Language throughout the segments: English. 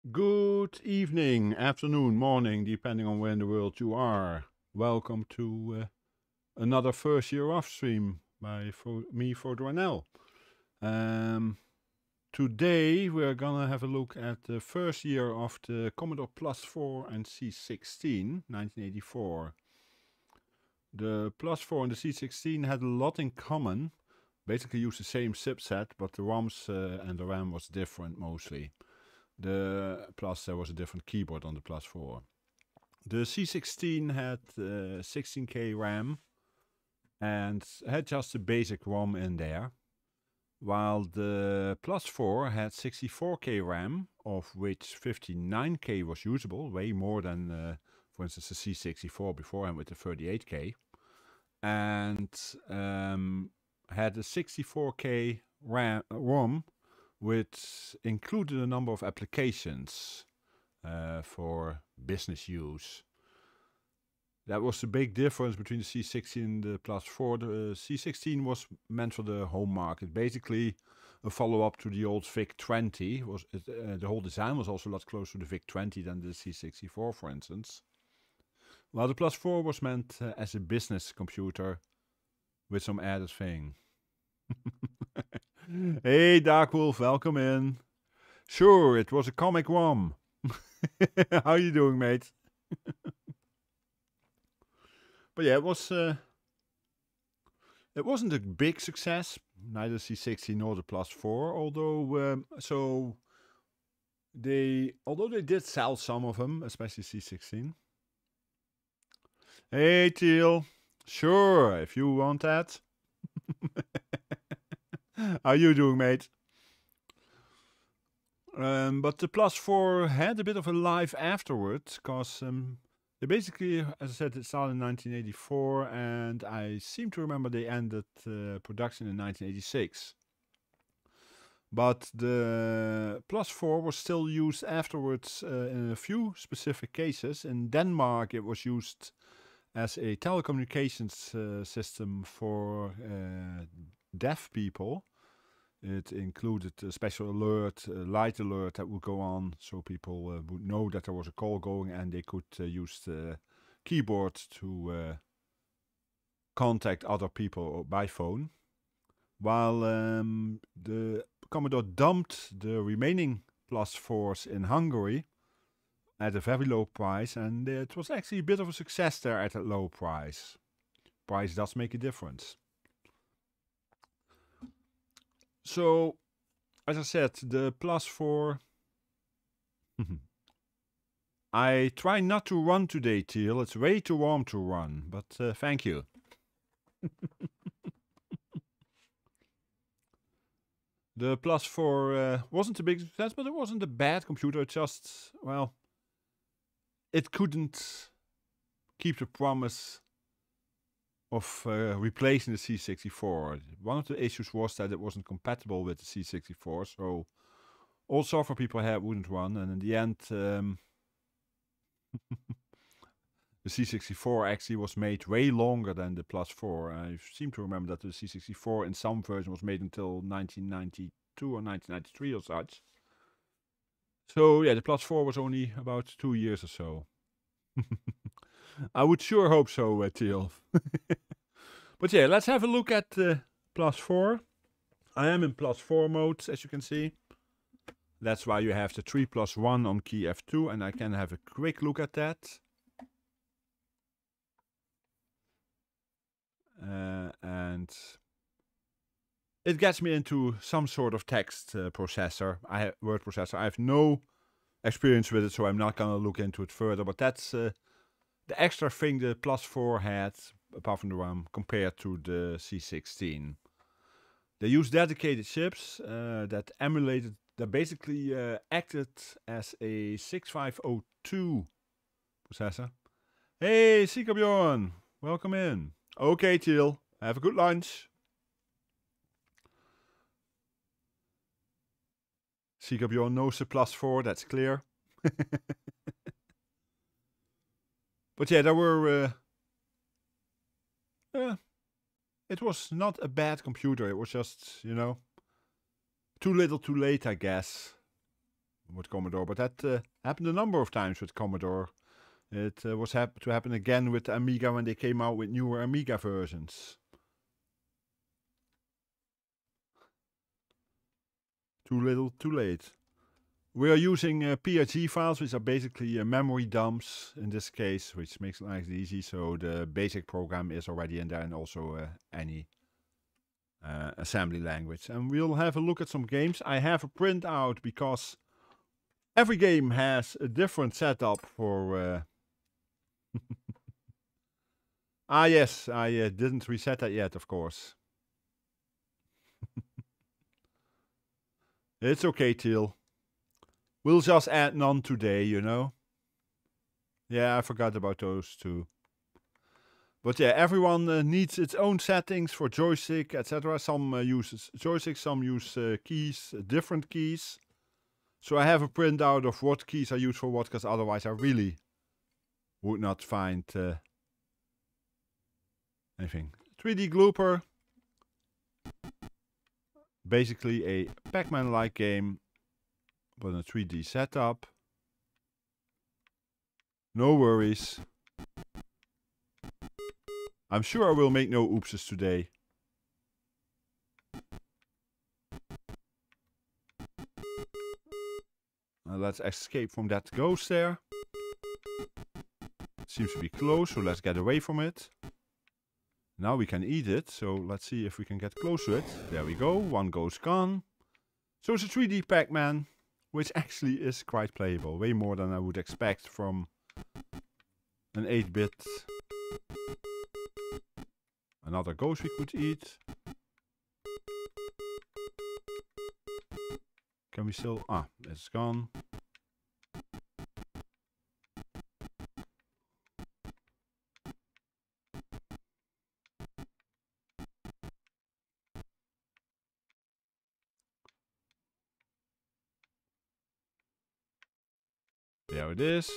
Good evening, afternoon, morning, depending on where in the world you are. Welcome to another first year off stream by me, FrodoNL. Today we're gonna have a look at the first year of the Commodore Plus4 and C16, 1984. The Plus4 and the C16 had a lot in common. Basically used the same chipset, but the ROMs and the RAM was different mostly. There was a different keyboard on the Plus4. The C16 had 16K RAM and had just a basic ROM in there, while the Plus4 had 64K RAM, of which 59K was usable, way more than, for instance, the C64 beforehand with the 38K, and had a 64K ROM, which included a number of applications for business use. That was the big difference between the C16 and the Plus4. The C16 was meant for the home market, basically a follow-up to the old VIC-20. The whole design was also a lot closer to the VIC-20 than the C64, for instance. While the Plus4 was meant as a business computer with some added thing. Hey, Darkwolf, welcome in. Sure, it was a comic ROM. How you doing, mate? But yeah, it wasn't a big success, neither C16 nor the Plus4. Although they did sell some of them, especially C16. Hey, Teal. Sure, if you want that. How you doing, mate? But the Plus4 had a bit of a life afterwards, because they basically, as I said, it started in 1984, and I seem to remember they ended production in 1986. But the Plus4 was still used afterwards in a few specific cases. In Denmark, it was used as a telecommunications system for deaf people. It included a special alert, a light alert that would go on, so people would know that there was a call going, and they could use the keyboard to contact other people by phone. While the Commodore dumped the remaining Plus4s in Hungary at a very low price, and it was actually a bit of a success there at a low price. Price does make a difference. So, as I said, the Plus4. I try not to run today, Teal. It's way too warm to run, but thank you. The Plus4 wasn't a big success, but it wasn't a bad computer. It just, well, it couldn't keep the promise of replacing the C64. One of the issues was that it wasn't compatible with the C64, so all software people had wouldn't run, and in the end, the C64 actually was made way longer than the Plus4. I seem to remember that the C64 in some version was made until 1992 or 1993 or such. So yeah, the Plus4 was only about 2 years or so. I would sure hope so, Teal. But yeah, let's have a look at the Plus4. I am in Plus4 mode, as you can see. That's why you have the 3+1 on key F2, and I can have a quick look at that. And it gets me into some sort of text processor, word processor. I have no experience with it, so I'm not going to look into it further. But that's the extra thing the Plus4 had, apart from the RAM, compared to the C16. They used dedicated chips that emulated, that basically acted as a 6502 processor. Hey, Sikabjorn, welcome in. Okay, Teal, have a good lunch. Sikabjorn knows the Plus4, that's clear. But yeah, there were... it was not a bad computer. It was just, you know, too little too late, I guess. with Commodore, but that happened a number of times with Commodore. It was to happen again with Amiga when they came out with newer Amiga versions. Too little, too late. We are using PRG files, which are basically memory dumps in this case, which makes it nice and easy. So the basic program is already in there, and also any assembly language. And we'll have a look at some games. I have a printout because every game has a different setup for... Ah yes, I didn't reset that yet, of course. It's okay, Teal. We'll just add none today, you know. Yeah, I forgot about those two. But yeah, everyone needs its own settings for joystick, etc. Some uses joystick, some use keys, different keys. So I have a printout of what keys are used for what, because otherwise I really would not find anything. 3D Glooper. Basically a Pac-Man-like game, but a 3D setup. No worries. I'm sure I will make no oopses today. Let's escape from that ghost there. Seems to be close, so let's get away from it. Now we can eat it, so let's see if we can get close to it. There we go, one ghost gone. So it's a 3D Pac-Man, which actually is quite playable. Way more than I would expect from an 8-bit. Another ghost we could eat. Can we still... Ah, it's gone. There it is.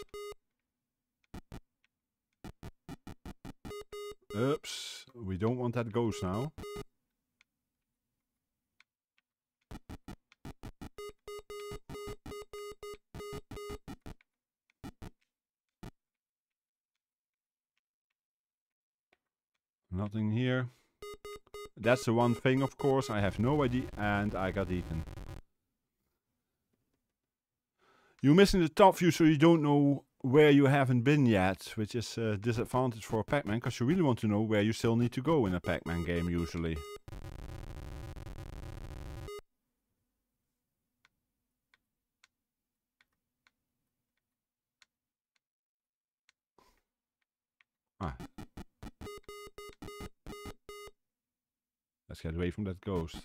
Oops, we don't want that ghost now. Nothing here. That's the one thing, of course, I have no idea, and I got eaten. You're missing the top view, so you don't know where you haven't been yet, which is a disadvantage for a Pac-Man, because you really want to know where you still need to go in a Pac-Man game, usually. Ah. Let's get away from that ghost.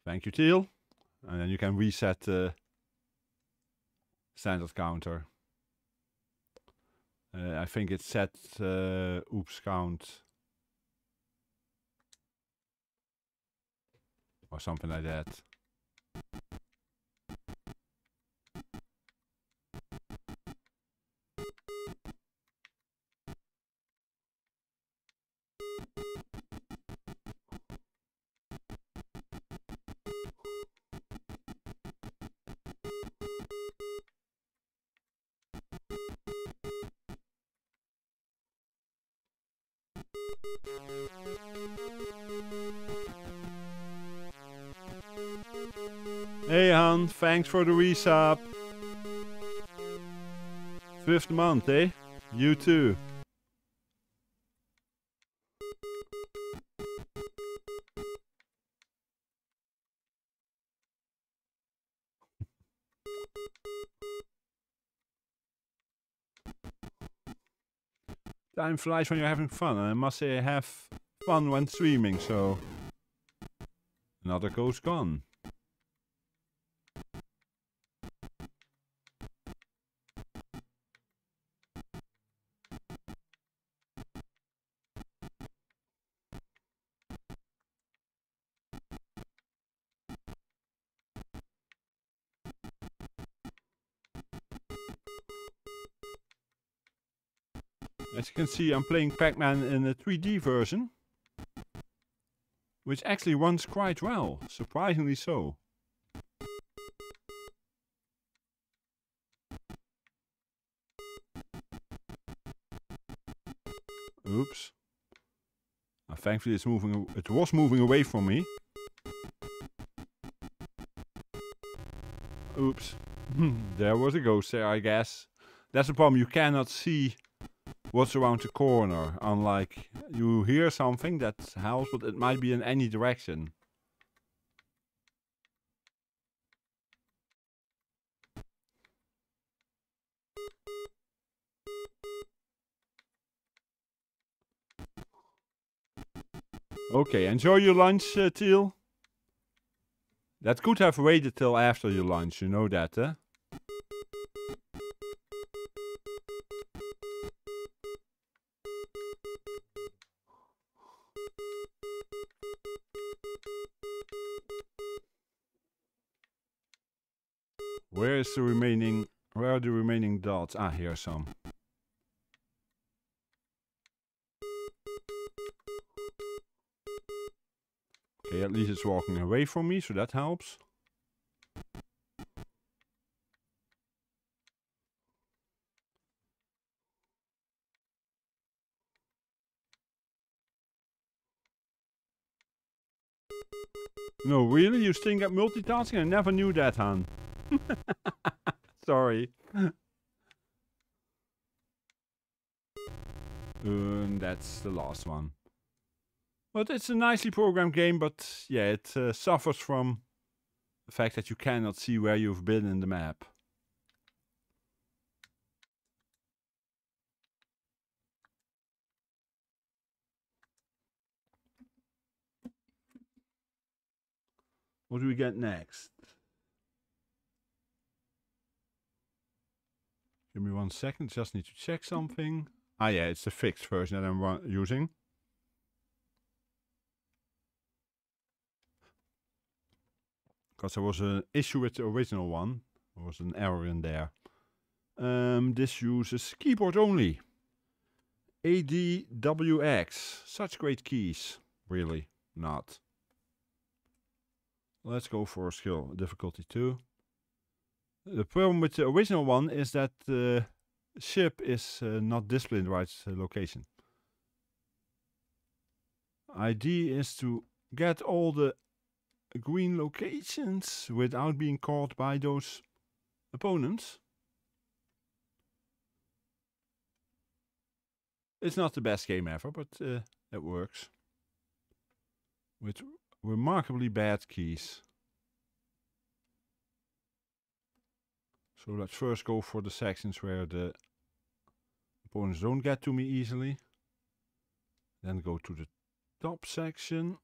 Thank you, Teal. And then you can reset the standard counter. I think it's set oops count. Or something like that. Hey Han, thanks for the resub. 5th month, eh? You too. Time flies when you're having fun, and I must say I have fun when streaming, so... Another ghost gone. As you can see, I'm playing Pac-Man in a 3D version. which actually runs quite well, surprisingly so. Oops. Thankfully it's moving, it was moving away from me. Oops. There was a ghost there, I guess. That's the problem, you cannot see what's around the corner. Unlike, you hear something that helps, but it might be in any direction. Okay, enjoy your lunch, Teal. That could have waited till after your lunch, you know that, eh? Where are the remaining dots? Ah, here are some. Okay, at least it's walking away from me, so that helps. No, really? You stink at multitasking? I never knew that, Han. Sorry. That's the last one. But it's a nicely programmed game, but yeah, it suffers from the fact that you cannot see where you've been in the map. What do we get next? Give me 1 second, just need to check something. Ah yeah, it's the fixed version that I'm using. Because there was an issue with the original one. There was an error in there. This uses keyboard only. ADWX. Such great keys. Really not. Let's go for skill difficulty 2. The problem with the original one is that the ship is not displayed in the right location. Idea is to get all the green locations without being caught by those opponents. It's not the best game ever, but it works. With remarkably bad keys. So let's first go for the sections where the opponents don't get to me easily. Then go to the top section.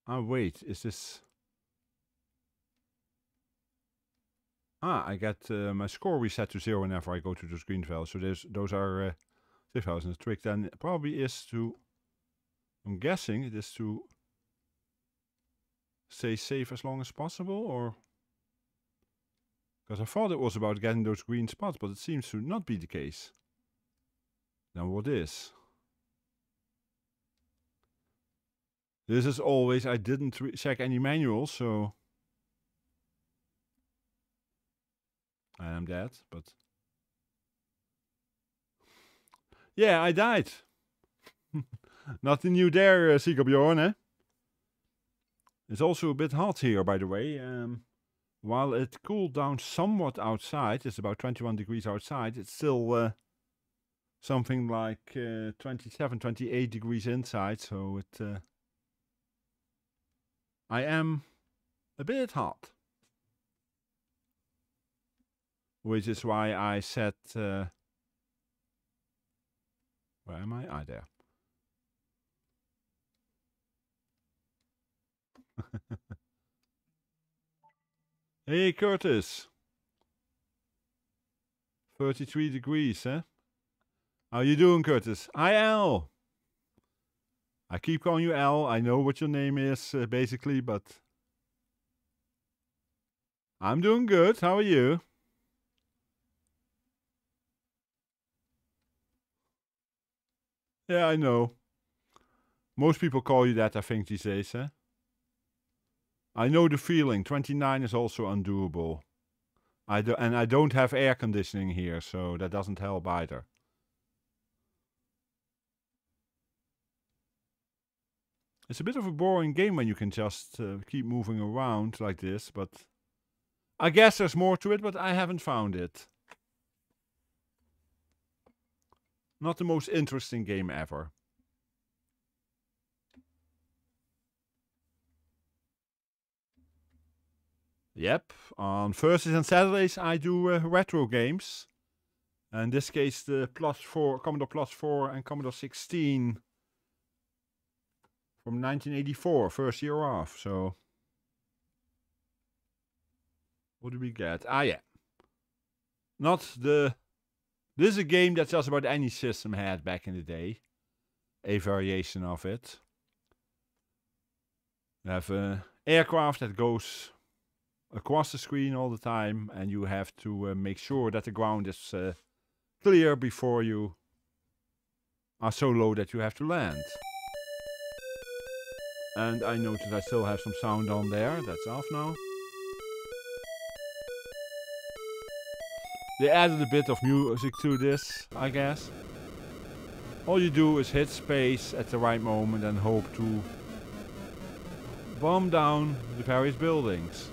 Ah, wait, is this... Ah, I get my score reset to 0 whenever I go to those green values. So those are safe values. And the trick then probably is to... I'm guessing it is to stay safe as long as possible, or... Because I thought it was about getting those green spots, but it seems to not be the case. Then what is? This is always, I didn't check any manuals, so... I am dead, but... Yeah, I died. Nothing new there, Sigabjorn, eh? It's also a bit hot here, by the way. While it cooled down somewhat outside, it's about 21 degrees outside, it's still something like 27, 28 degrees inside, so it... I am a bit hot. Which is why I set... where am I? Ah, there. Hey, Curtis. 33 degrees, eh? How you doing, Curtis? Hi, Al. I keep calling you Al. I know what your name is, basically, but... I'm doing good. How are you? Yeah, I know. Most people call you that, I think, these days, eh? I know the feeling. 29 is also undoable. And I don't have air conditioning here, so that doesn't help either. It's a bit of a boring game when you can just keep moving around like this, but I guess there's more to it, but I haven't found it. Not the most interesting game ever. Yep, on Thursdays and Saturdays I do retro games. In this case, the Commodore Plus 4 and Commodore 16 from 1984, first year off. So, what do we get? Ah, yeah. This is a game that just about any system had back in the day. A variation of it. You have an aircraft that goes across the screen all the time, and you have to make sure that the ground is clear before you are so low that you have to land. And I noticed I still have some sound on there. That's off now. They added a bit of music to this, I guess. All you do is hit space at the right moment and hope to bomb down the various buildings.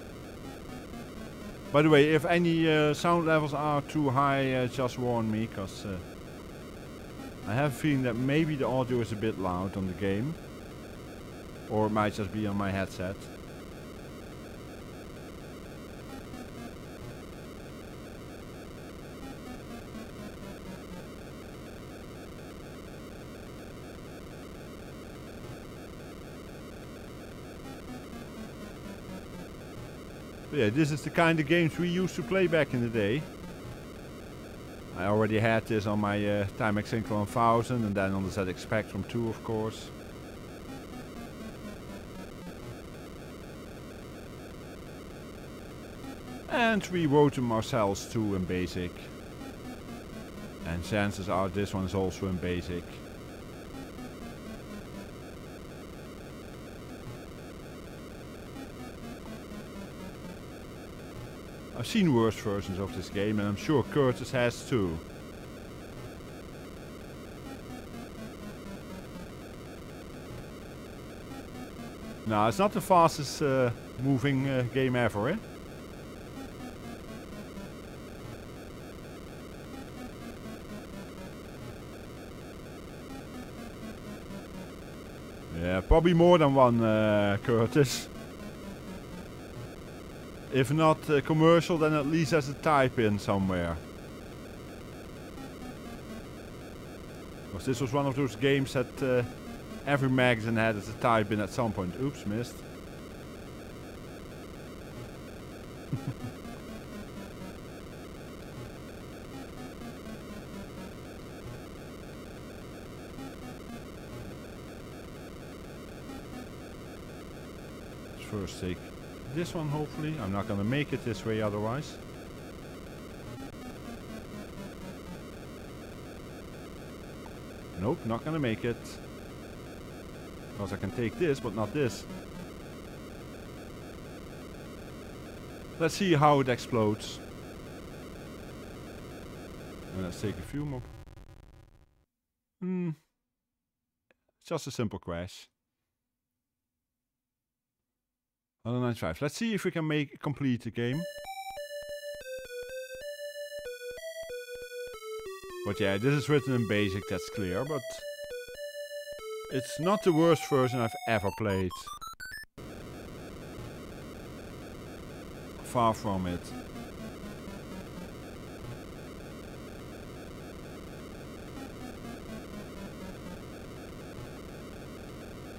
By the way, if any sound levels are too high, just warn me, because I have a feeling that maybe the audio is a bit loud on the game. Or it might just be on my headset. But yeah, this is the kind of games we used to play back in the day. I already had this on my Timex Syncro 1000 and then on the ZX Spectrum 2, of course. And we wrote them ourselves too in BASIC. And chances are this one is also in BASIC. I've seen worse versions of this game, and I'm sure Curtis has too. No, it's not the fastest moving game ever, eh? Yeah, probably more than one, Curtis. If not commercial, then at least as a type-in somewhere. Because this was one of those games that every magazine had as a type-in at some point. Oops, missed. Let's first take this one, hopefully. I'm not gonna make it this way otherwise. Nope, not gonna make it. Because I can take this, but not this. Let's see how it explodes. And let's take a few more. It's just a simple crash. 195. Let's see if we can complete the game. But yeah, this is written in BASIC, that's clear, but it's not the worst version I've ever played. Far from it.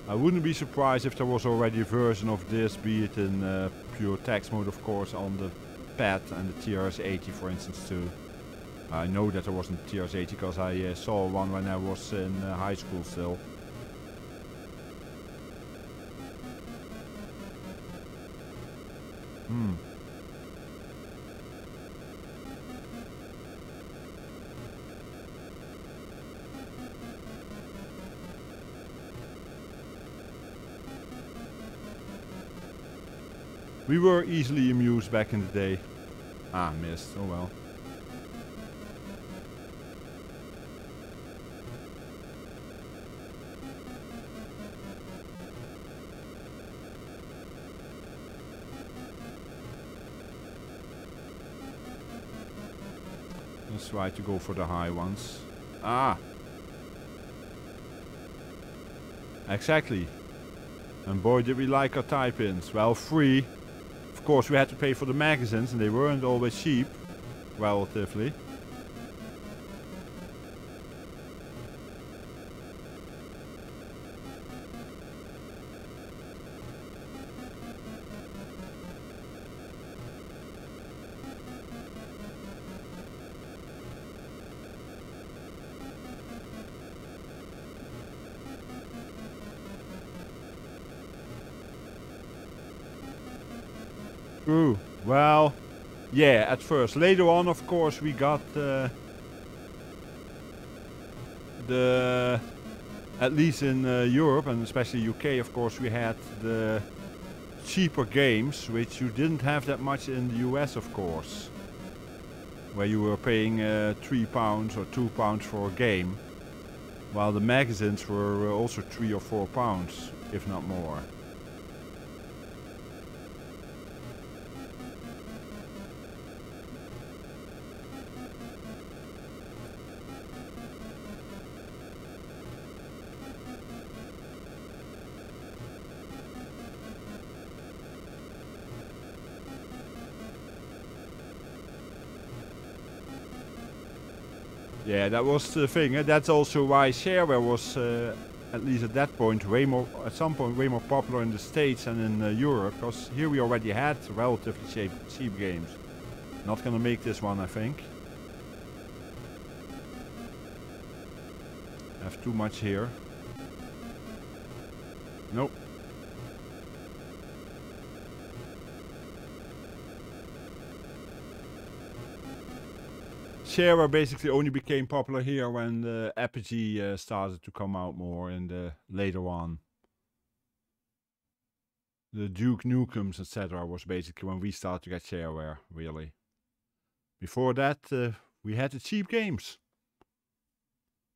I wouldn't be surprised if there was already a version of this, be it in pure text mode, of course, on the pad and the TRS-80, for instance, too. I know that there wasn't TRS-80 because I saw one when I was in high school still. We were easily amused back in the day. Ah, missed. Oh well. Let's try to go for the high ones. Ah! Exactly. And boy did we like our tie-pins. Well, free. Of course we had to pay for the magazines and they weren't always cheap. Relatively. True. Well, yeah, at first. Later on, of course, we got at least in Europe and especially UK, of course, we had the cheaper games, which you didn't have that much in the US, of course, where you were paying £3 or £2 for a game, while the magazines were also £3 or £4, if not more. Yeah, that was the thing. That's also why shareware was, at least at that point, at some point, way more popular in the States and in Europe. Because here we already had relatively cheap games. Not gonna make this one, I think. Have too much here. Nope. Shareware basically only became popular here when the FPGA started to come out more and later on. The Duke Nukems, etc. was basically when we started to get shareware, really. Before that, we had the cheap games.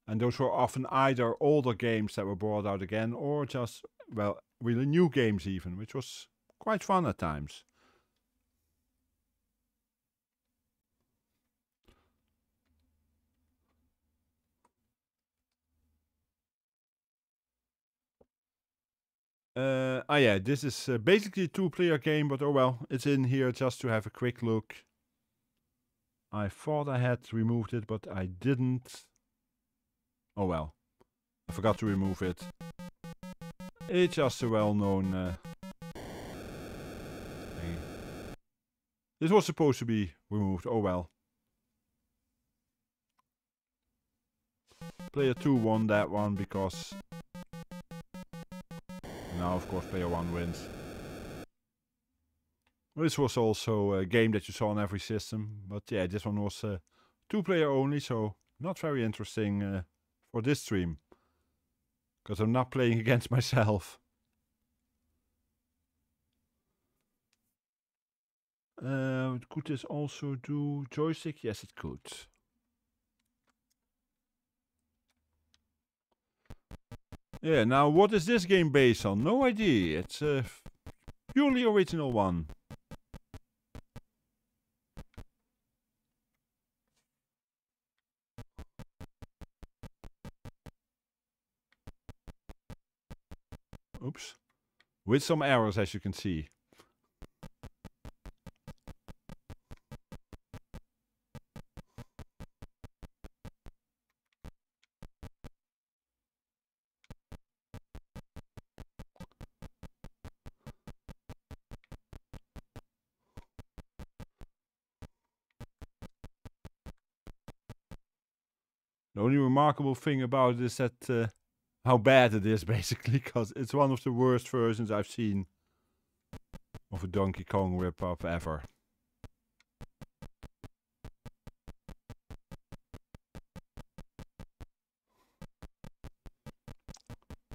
And those were often either older games that were brought out again or just, well, really new games even, which was quite fun at times. Yeah, this is basically a two-player game, but oh well, it's in here just to have a quick look. I thought I had removed it, but I didn't. Oh well, I forgot to remove it. It's just a well-known thing. This was supposed to be removed, oh well. Player 2 won that one because... Now, of course, player 1 wins. This was also a game that you saw on every system. But yeah, this one was 2-player only, so not very interesting for this stream. Because I'm not playing against myself. Could this also do joystick? Yes, it could. Yeah, now what is this game based on? No idea. It's a purely original one. Oops. With some errors, as you can see. The only remarkable thing about it is that how bad it is, basically, because it's one of the worst versions I've seen of a Donkey Kong rip-off ever.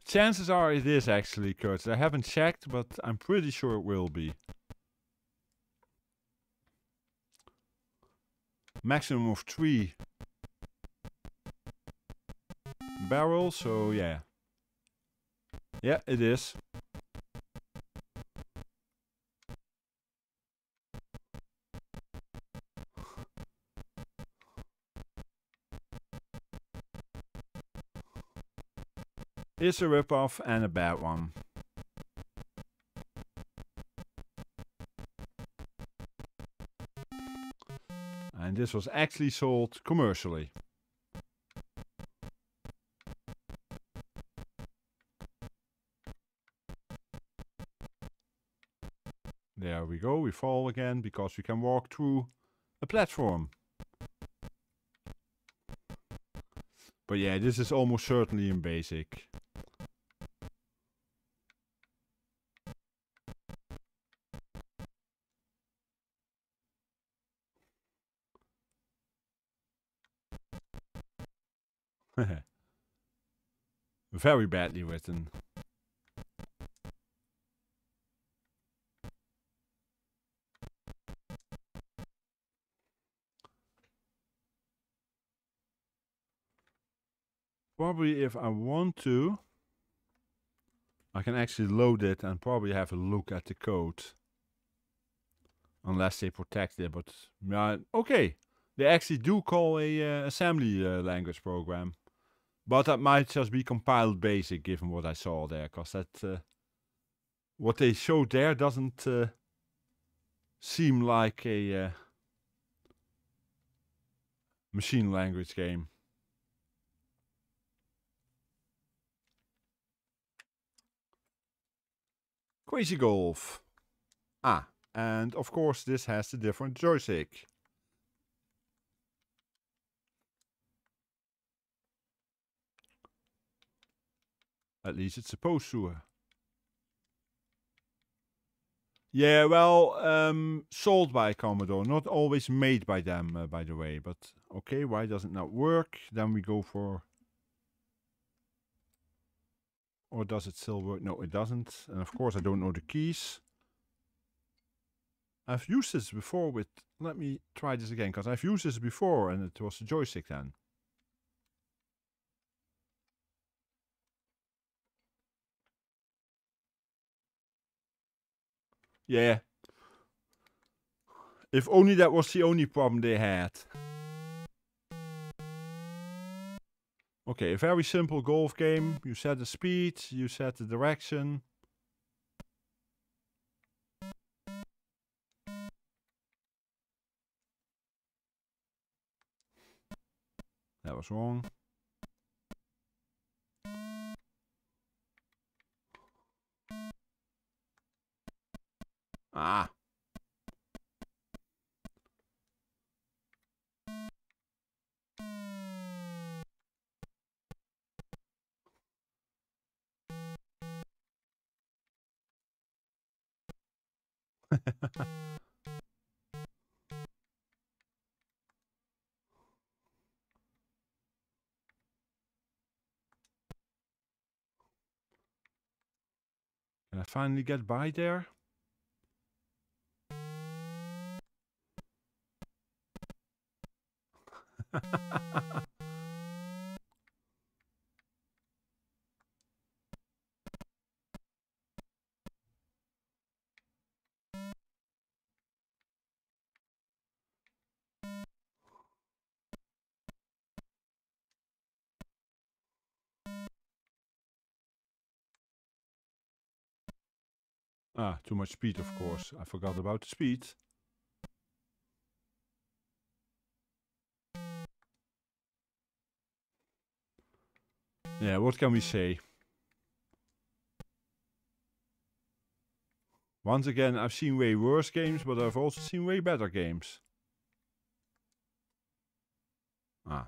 Chances are it is actually, Kurt. I haven't checked, but I'm pretty sure it will be. maximum of 3 barrels, so yeah. Yeah, it is. It's a ripoff and a bad one. And this was actually sold commercially. There we go, we fall again because we can walk through a platform. But yeah, this is almost certainly in basic. Very badly written. Probably if I want to, I can actually load it and probably have a look at the code. Unless they protect it, but okay. They actually do call a assembly language program. But that might just be compiled basic given what I saw there, because that what they showed there doesn't seem like a machine language game. Crazy Golf. Ah, and of course this has a different joystick. At least it's supposed to. Yeah, well, sold by Commodore, not always made by them, by the way. But okay, why does it not work? Then we go for... Or does it still work? No, it doesn't. And of course I don't know the keys. I've used this before with... Let me try this again, because I've used this before and it was the joystick then. Yeah. If only that was the only problem they had. Okay, a very simple golf game. You set the speed, you set the direction. That was wrong. Ah. Can I finally get by there? Ah, too much speed, of course. I forgot about the speed. Yeah, what can we say? Once again, I've seen way worse games, but I've also seen way better games. Ah.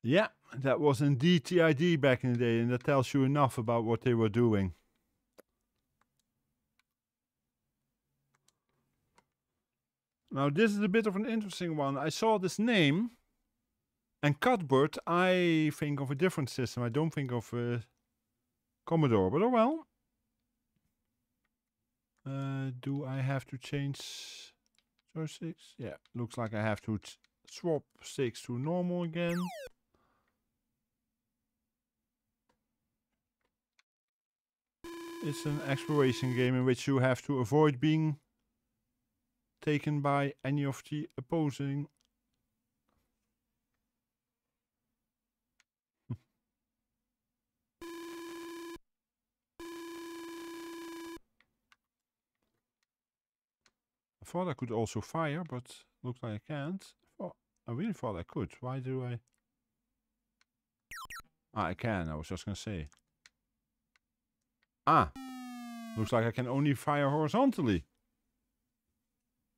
Yeah, That was indeed TID back in the day, and that tells you enough about what they were doing. Now this is a bit of an interesting one. I saw this name, and Cuthbert, I think of a different system. I don't think of Commodore, but oh well. Do I have to change 6? Yeah, looks like I have to swap 6 to normal again. It's an exploration game in which you have to avoid being taken by any of the opposing. I thought I could also fire, but looks like I can't. Oh, I really thought I could. Why do I? Ah, I can. I was just gonna say. Ah, looks like I can only fire horizontally.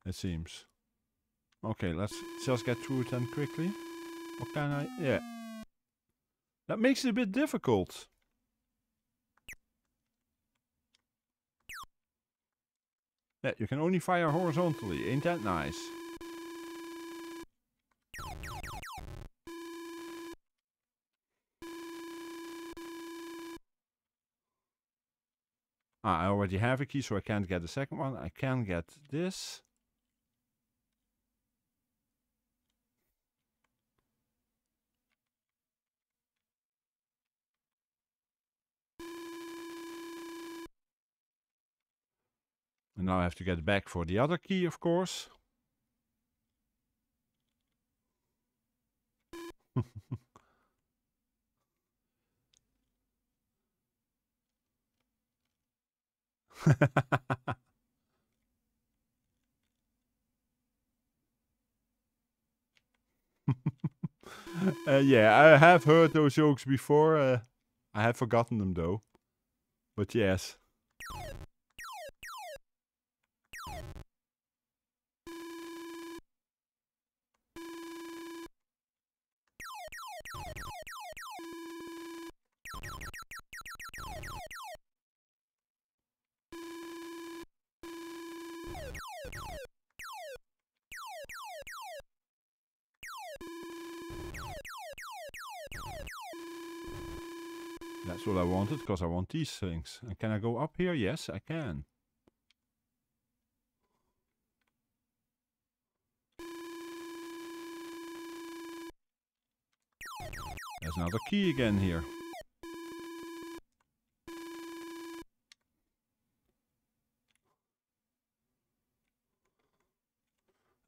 It seems. Okay, let's just get through it then quickly. What can I? Yeah. That makes it a bit difficult. Yeah, you can only fire horizontally. Ain't that nice? Ah, I already have a key, so I can't get the second one. I can get this. And now I have to get back for the other key, of course. Yeah, I have heard those jokes before. I have forgotten them though. But yes. That's what I wanted, because I want these things. And can I go up here? Yes, I can. There's another key again here.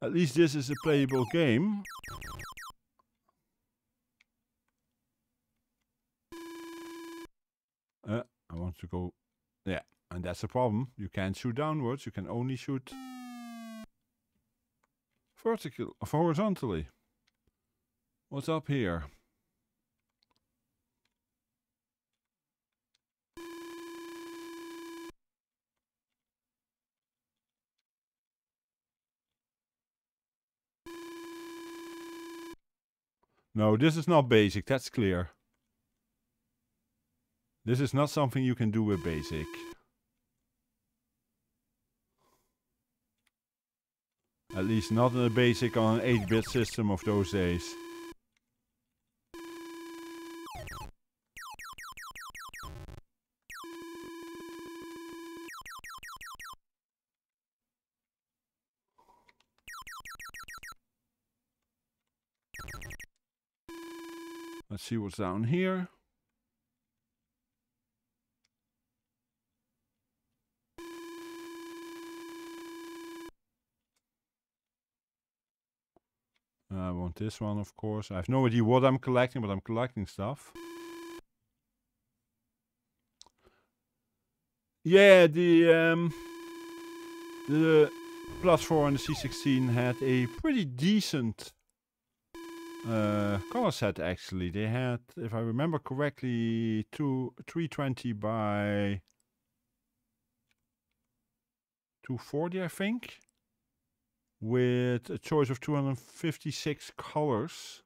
At least this is a playable game. I want to go... Yeah, and that's the problem. You can't shoot downwards. You can only shoot... vertical, or horizontally. What's up here? No, this is not basic, that's clear. This is not something you can do with basic. At least not in a basic on an 8-bit system of those days. Let's see what's down here. I want this one, of course. I have no idea what I'm collecting, but I'm collecting stuff. Yeah, the +4 and the C16 had a pretty decent color set actually. They had, if I remember correctly, 320 by 240, I think, with a choice of 256 colors.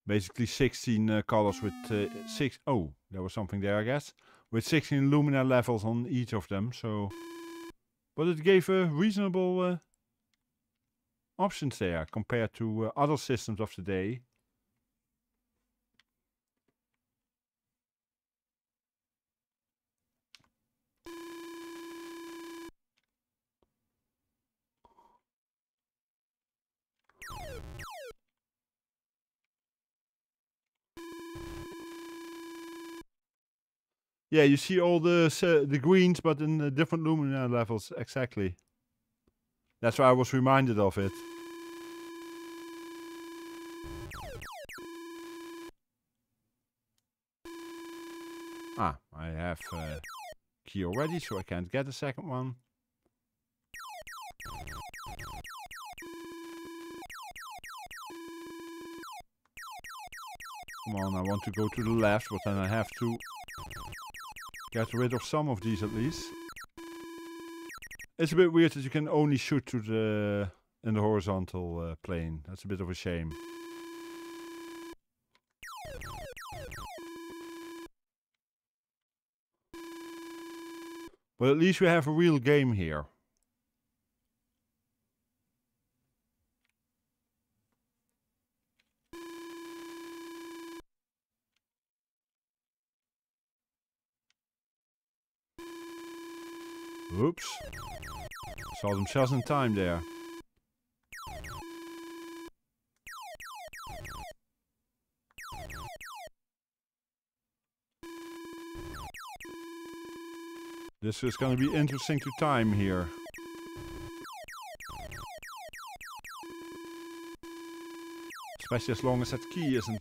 Basically 16 colors with 6... Oh, there was something there, I guess. With 16 luminaire levels on each of them, so... But it gave reasonable options there compared to other systems of the day. Yeah, you see all the greens, but in different luminaire levels, exactly. That's why I was reminded of it. Ah, I have key already, so I can't get a second one. Come on, I want to go to the left, but then I have to get rid of some of these at least. It's a bit weird that you can only shoot to the in the horizontal plane. That's a bit of a shame. But at least we have a real game here. Oops. Saw themselves in time there. This is going to be interesting to time here. Especially as long as that key isn't,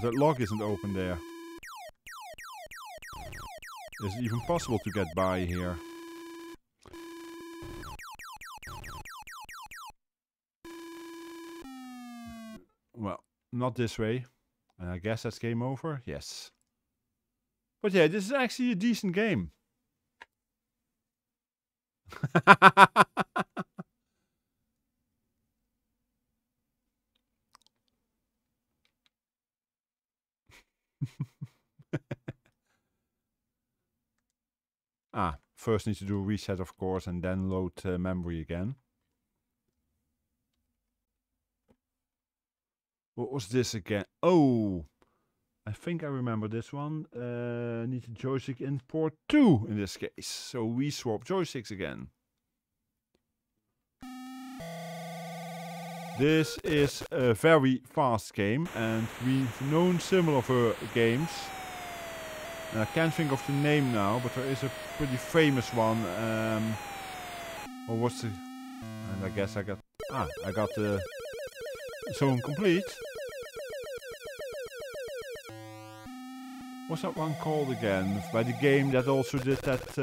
that lock isn't open there. Is it even possible to get by here? Well, not this way. And I guess that's game over? Yes. But yeah, this is actually a decent game. First need to do a reset, of course, and then load memory again. What was this again? Oh, I think I remember this one. Need a joystick in port 2 in this case. So we swap joysticks again. This is a very fast game, and we've known similar games. I can't think of the name now, but there is a pretty famous one. Or what's the... And I guess I got... I got the zone complete. What's that one called again? By the game that also did that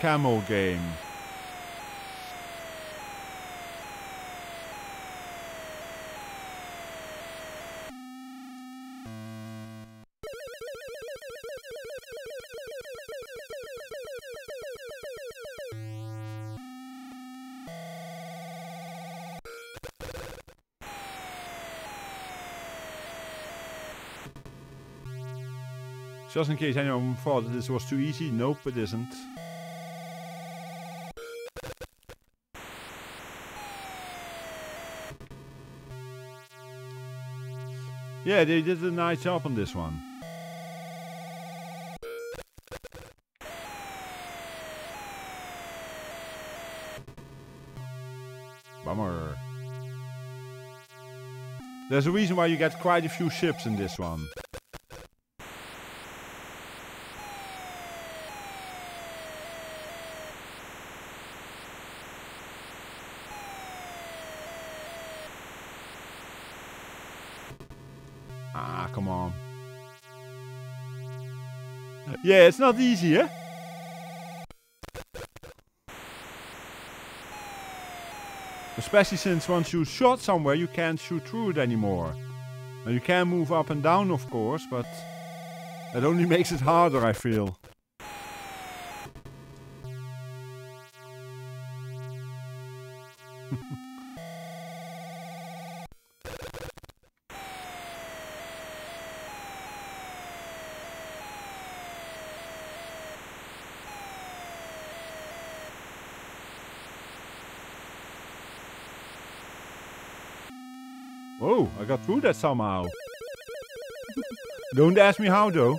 camo game. Just in case anyone thought that this was too easy, nope, it isn't. Yeah, they did a nice job on this one. Bummer. There's a reason why you get quite a few ships in this one. Come on. Yeah, it's not easy, eh? Especially since once you shot somewhere, you can't shoot through it anymore. Now you can move up and down, of course, but that only makes it harder, I feel. Oh, I got through that somehow. Don't ask me how though.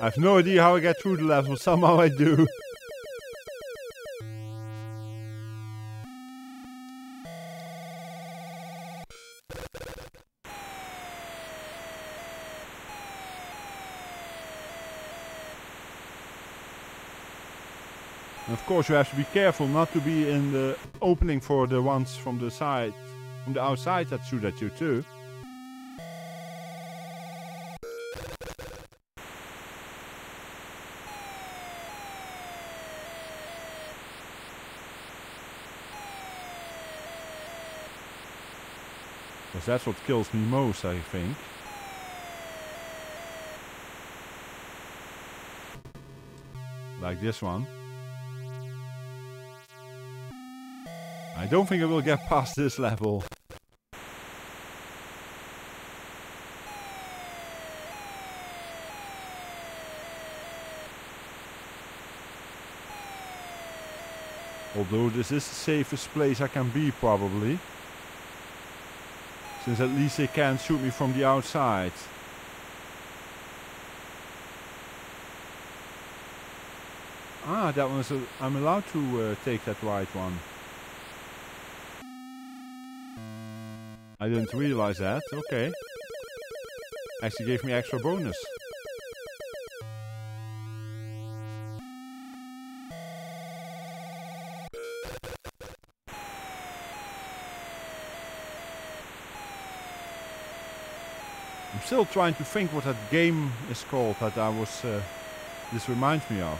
I have no idea how I get through the level, somehow I do. And of course you have to be careful not to be in the opening for the ones from the side, from the outside that shoot at you too. Because that's what kills me most, I think. Like this one. I don't think I will get past this level. Although this is the safest place I can be, probably. Since at least they can't shoot me from the outside. Ah, that one's I'm allowed to take that right one. I didn't realize that. Okay. Actually gave me extra bonus. I'm still trying to think what that game is called that I was this reminds me of.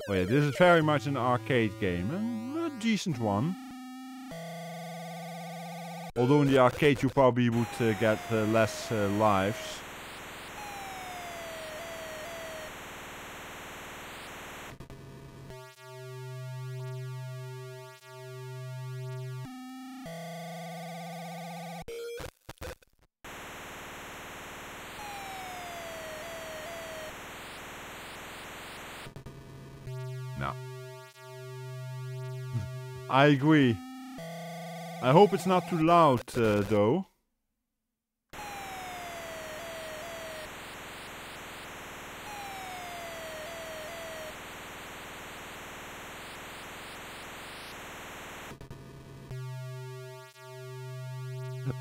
Oh yeah, this is very much an arcade game, and a decent one. Although in the arcade you probably would get less lives. No. I agree. I hope it's not too loud, though.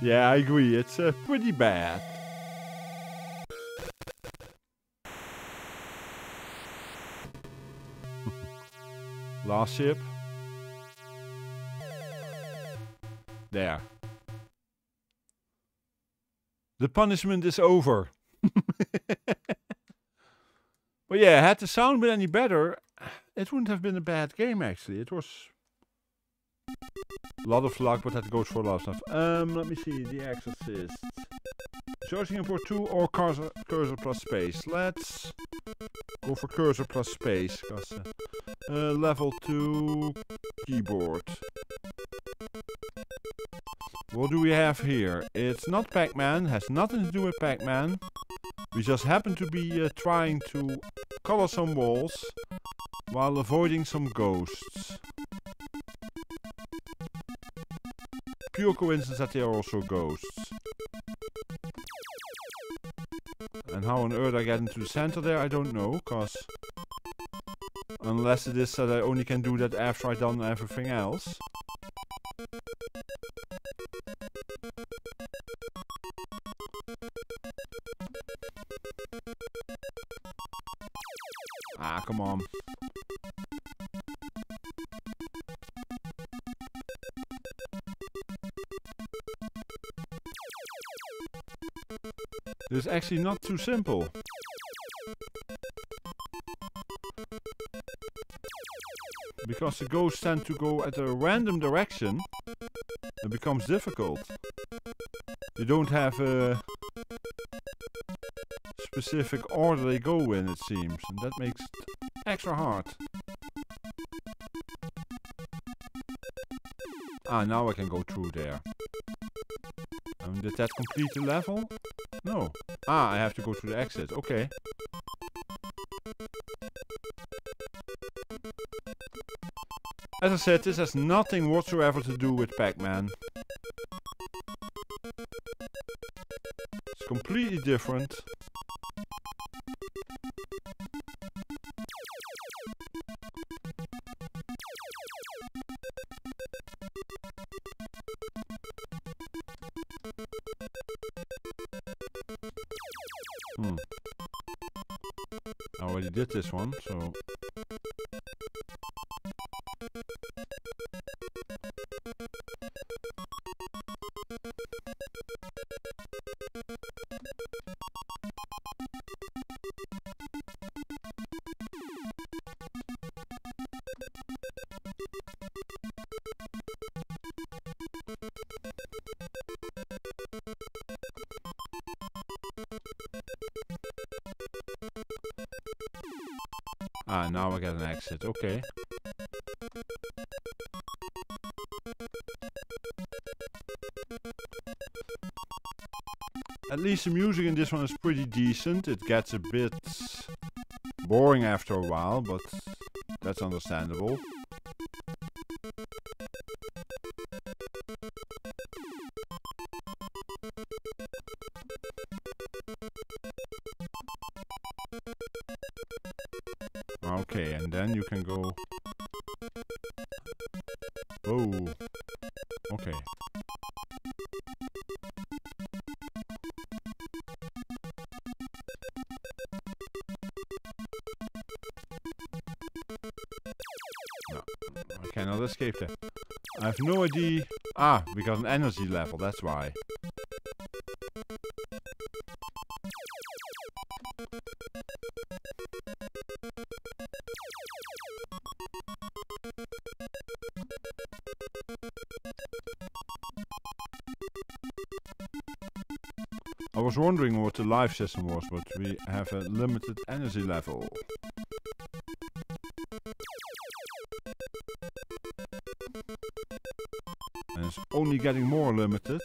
Yeah, I agree. It's pretty bad. Last ship. There. The punishment is over. But yeah, had the sound been any better, it wouldn't have been a bad game actually. It was a lot of luck, but that goes for a lot of stuff. Let me see, the Exorcist. Charging import 2 or cursor plus space. Let's go for cursor plus space, because level 2 keyboard. What do we have here? It's not Pac-Man, has nothing to do with Pac-Man. We just happen to be trying to color some walls while avoiding some ghosts. Pure coincidence that they are also ghosts. And how on earth I get into the center there, I don't know, cause unless it is that I only can do that after I've done everything else. come on. This is actually not too simple. Because the ghosts tend to go at a random direction, it becomes difficult. You don't have a specific order they go in, it seems, and that makes it extra hard. Ah, now I can go through there. Did that complete the level? No. Ah, I have to go through the exit. Okay. As I said, this has nothing whatsoever to do with Pac-Man. It's completely different. I already did this one, so... Ah, now I get an exit, okay. At least the music in this one is pretty decent. It gets a bit boring after a while, but that's understandable. Okay, and then you can go... Oh, okay. No, I cannot escape that. I have no idea... Ah, we got an energy level, that's why. I was wondering what the life system was, but we have a limited energy level. And it's only getting more limited.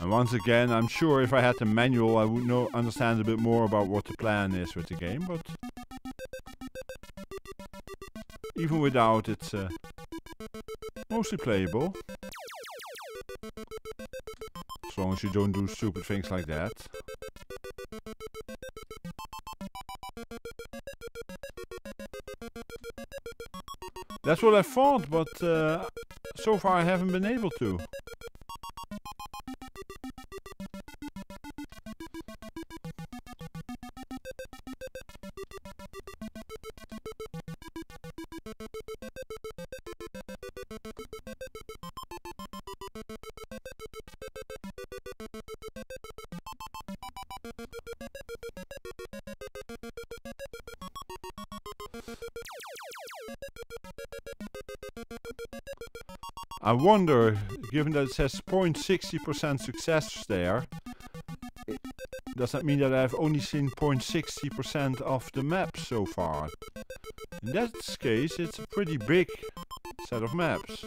And once again, I'm sure if I had the manual I would understand a bit more about what the plan is with the game, but even without, it's mostly playable. As long as you don't do stupid things like that. That's what I thought, but so far I haven't been able to. I wonder, given that it says 0.60% success there, does that mean that I've only seen 0.60% of the maps so far? In that case, it's a pretty big set of maps.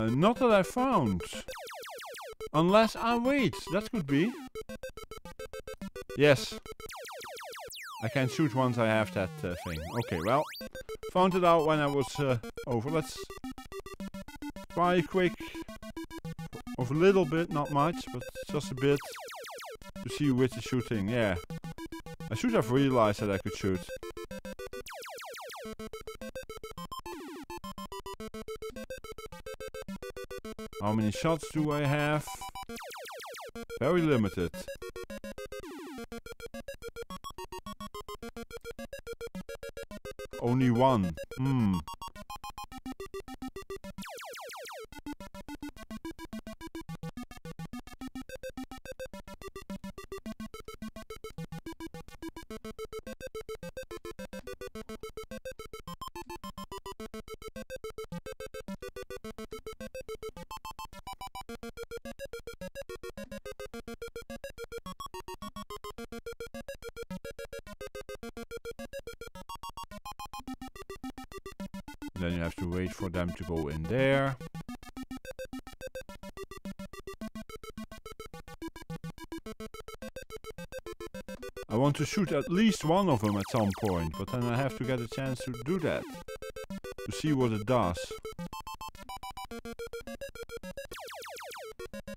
Not that I found. Unless I wait, that could be. Yes. I can shoot once I have that thing. Okay, well. Found it out when I was over. Let's try quick. Of a little bit, not much, but just a bit. To see which is shooting, yeah. I should have realized that I could shoot. How many shots do I have? Very limited. Only one. Then you have to wait for them to go in there. I want to shoot at least one of them at some point, but then I have to get a chance to do that. To see what it does.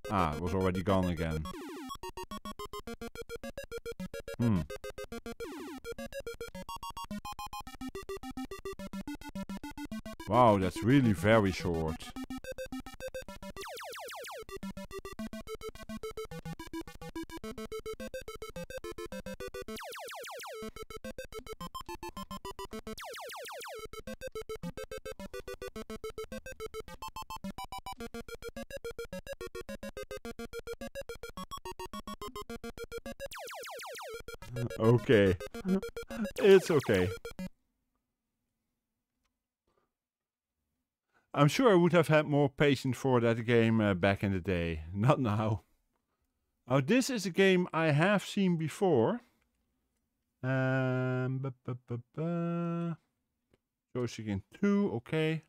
Ah, it was already gone again. Wow, that's really very short. Okay. It's okay. I'm sure I would have had more patience for that game back in the day. Not now. Now this is a game I have seen before. Joystick in 2, okay.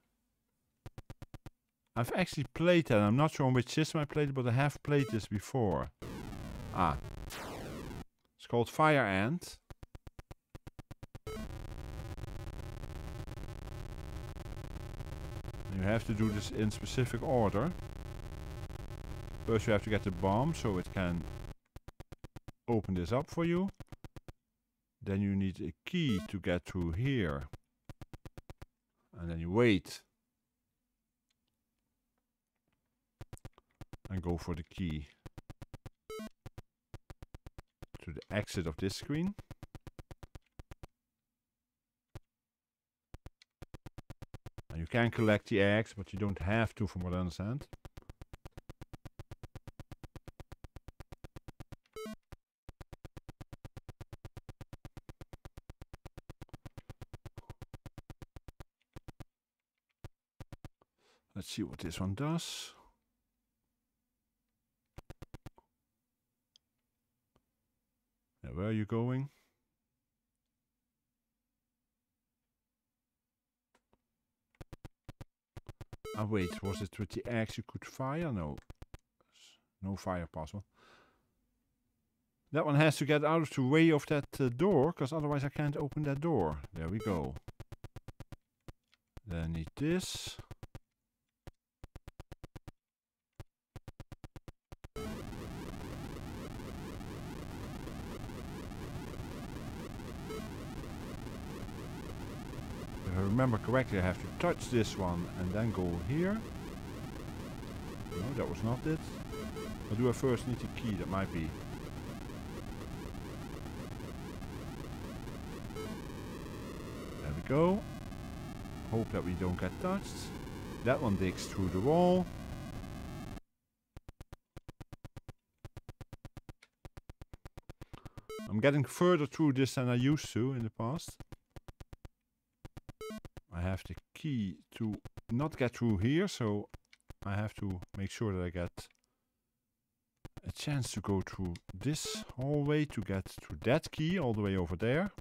I've actually played that. I'm not sure on which system I played it, but I have played this before. Ah. It's called Fire Ant. You have to do this in specific order. First you have to get the bomb so it can open this up for you. Then you need a key to get through here. And then you wait. And go for the key. To the exit of this screen. You can collect the eggs, but you don't have to, from what I understand. Let's see what this one does. Now, where are you going? Ah, wait, was it with the eggs you could fire? No. No fire possible. That one has to get out of the way of that door, because otherwise I can't open that door. There we go. Then I need this. If I remember correctly, I have to touch this one and then go here. No, that was not it. Or do I first need the key? That might be. There we go. Hope that we don't get touched. That one digs through the wall. I'm getting further through this than I used to in the past. I have the key to not get through here, so I have to make sure that I get a chance to go through this hallway to get to that key all the way over there.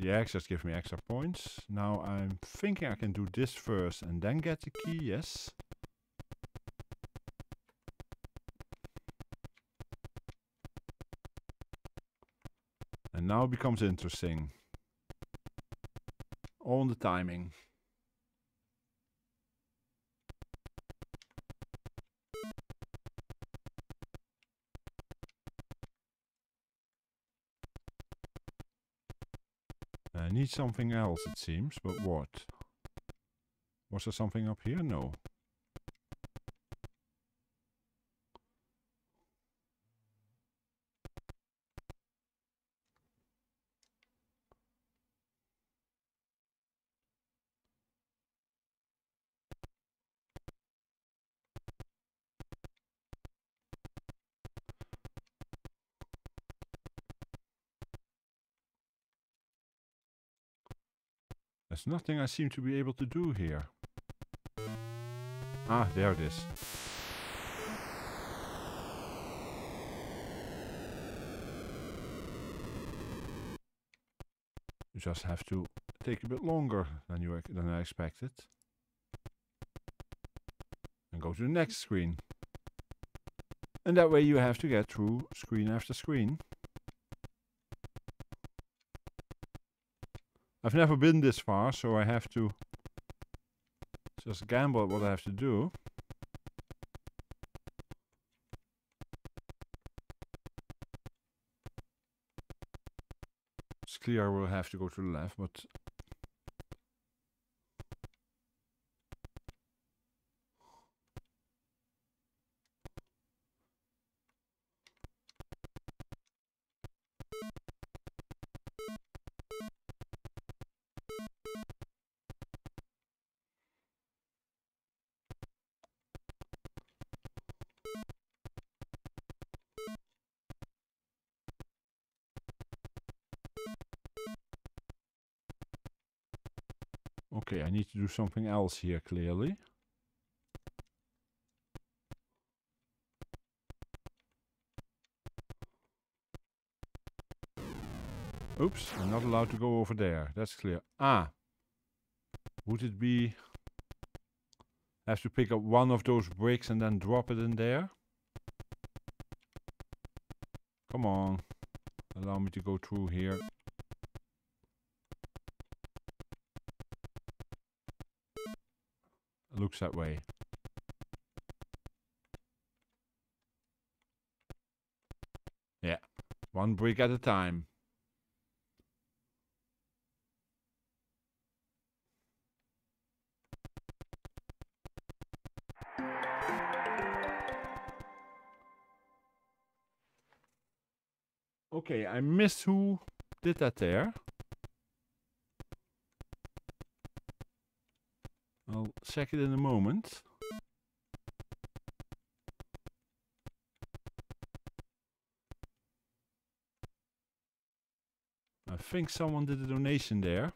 The X just gives me extra points. Now I'm thinking I can do this first and then get the key, yes. And now it becomes interesting. All on the timing. I need something else, it seems, but what? Was there something up here? No. There's nothing I seem to be able to do here. Ah, there it is. You just have to take a bit longer than I expected. And go to the next screen. And that way you have to get through screen after screen. I've never been this far, so I have to just gamble at what I have to do. It's clear I will have to go to the left, but... Okay, I need to do something else here, clearly. Oops, I'm not allowed to go over there. That's clear. Ah! Would it be... I have to pick up one of those bricks and then drop it in there? Come on. Allow me to go through here. Looks that way. Yeah, one brick at a time. Okay, I missed who did that there. I'll check it in a moment. I think someone did a donation there.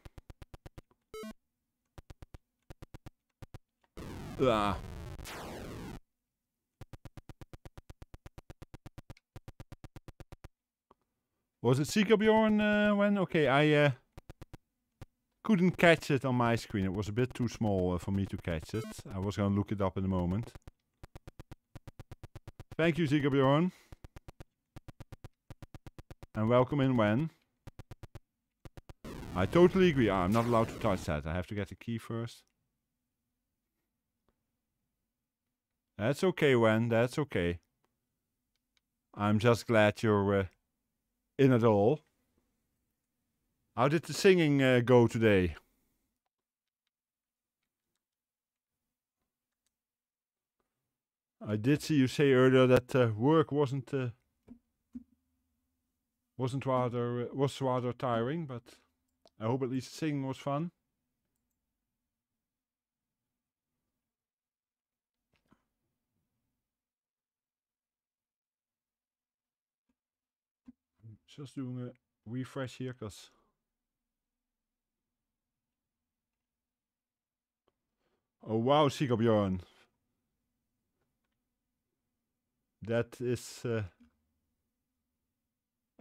Ah. Was it Sigabjorn when? Okay, I couldn't catch it on my screen. It was a bit too small for me to catch it. I was going to look it up in a moment. Thank you, Sigabjorn. And welcome in when. I totally agree. I'm not allowed to touch that. I have to get the key first. That's okay, Wen. That's okay. I'm just glad you're in it all. How did the singing go today? I did see you say earlier that work was rather tiring, but I hope at least singing was fun. Just doing a refresh here, cause oh wow, Sigabjorn. That is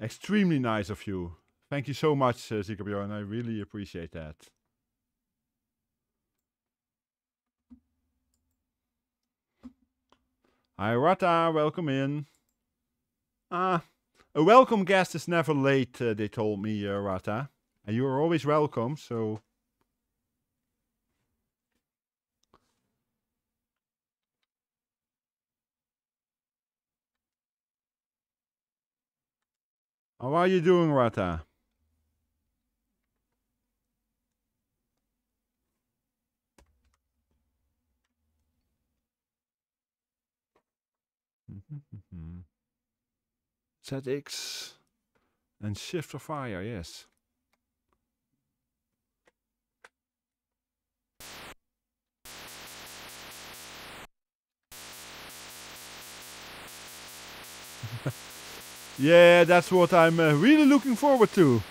extremely nice of you. Thank you so much, Zikabjorn. I really appreciate that. Hi, Rata. Welcome in. A welcome guest is never late, they told me, Rata. And you are always welcome, so... How are you doing, Rata? ZX and Shift of Fire, yes. Yeah, that's what I'm really looking forward to.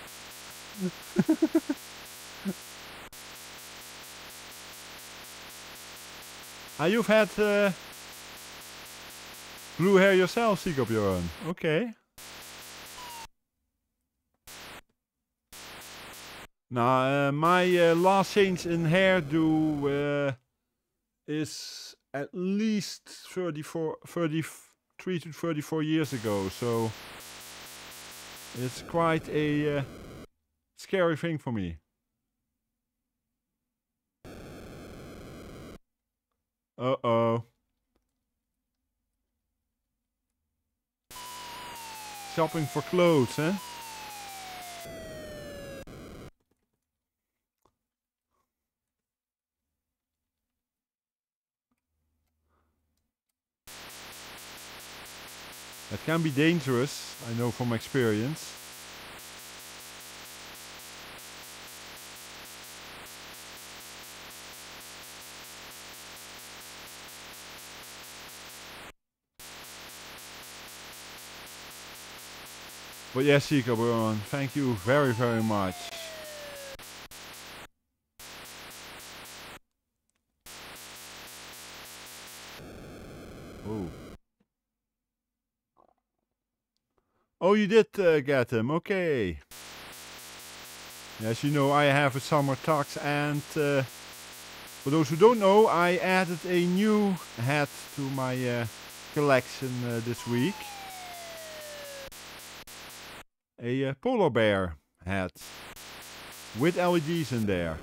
You've had blue hair yourself, Sigobjorn. Okay. Now, my last change in hairdo is at least 33 to 34 years ago, so it's quite a scary thing for me. Uh-oh. Shopping for clothes, huh? That can be dangerous, I know from experience. But yes, Sigobjorn, thank you very, very much. Oh. Oh, you did get them, okay. As you know, I have a summer tux, and for those who don't know, I added a new hat to my collection this week. A polar bear hat with LEDs in there.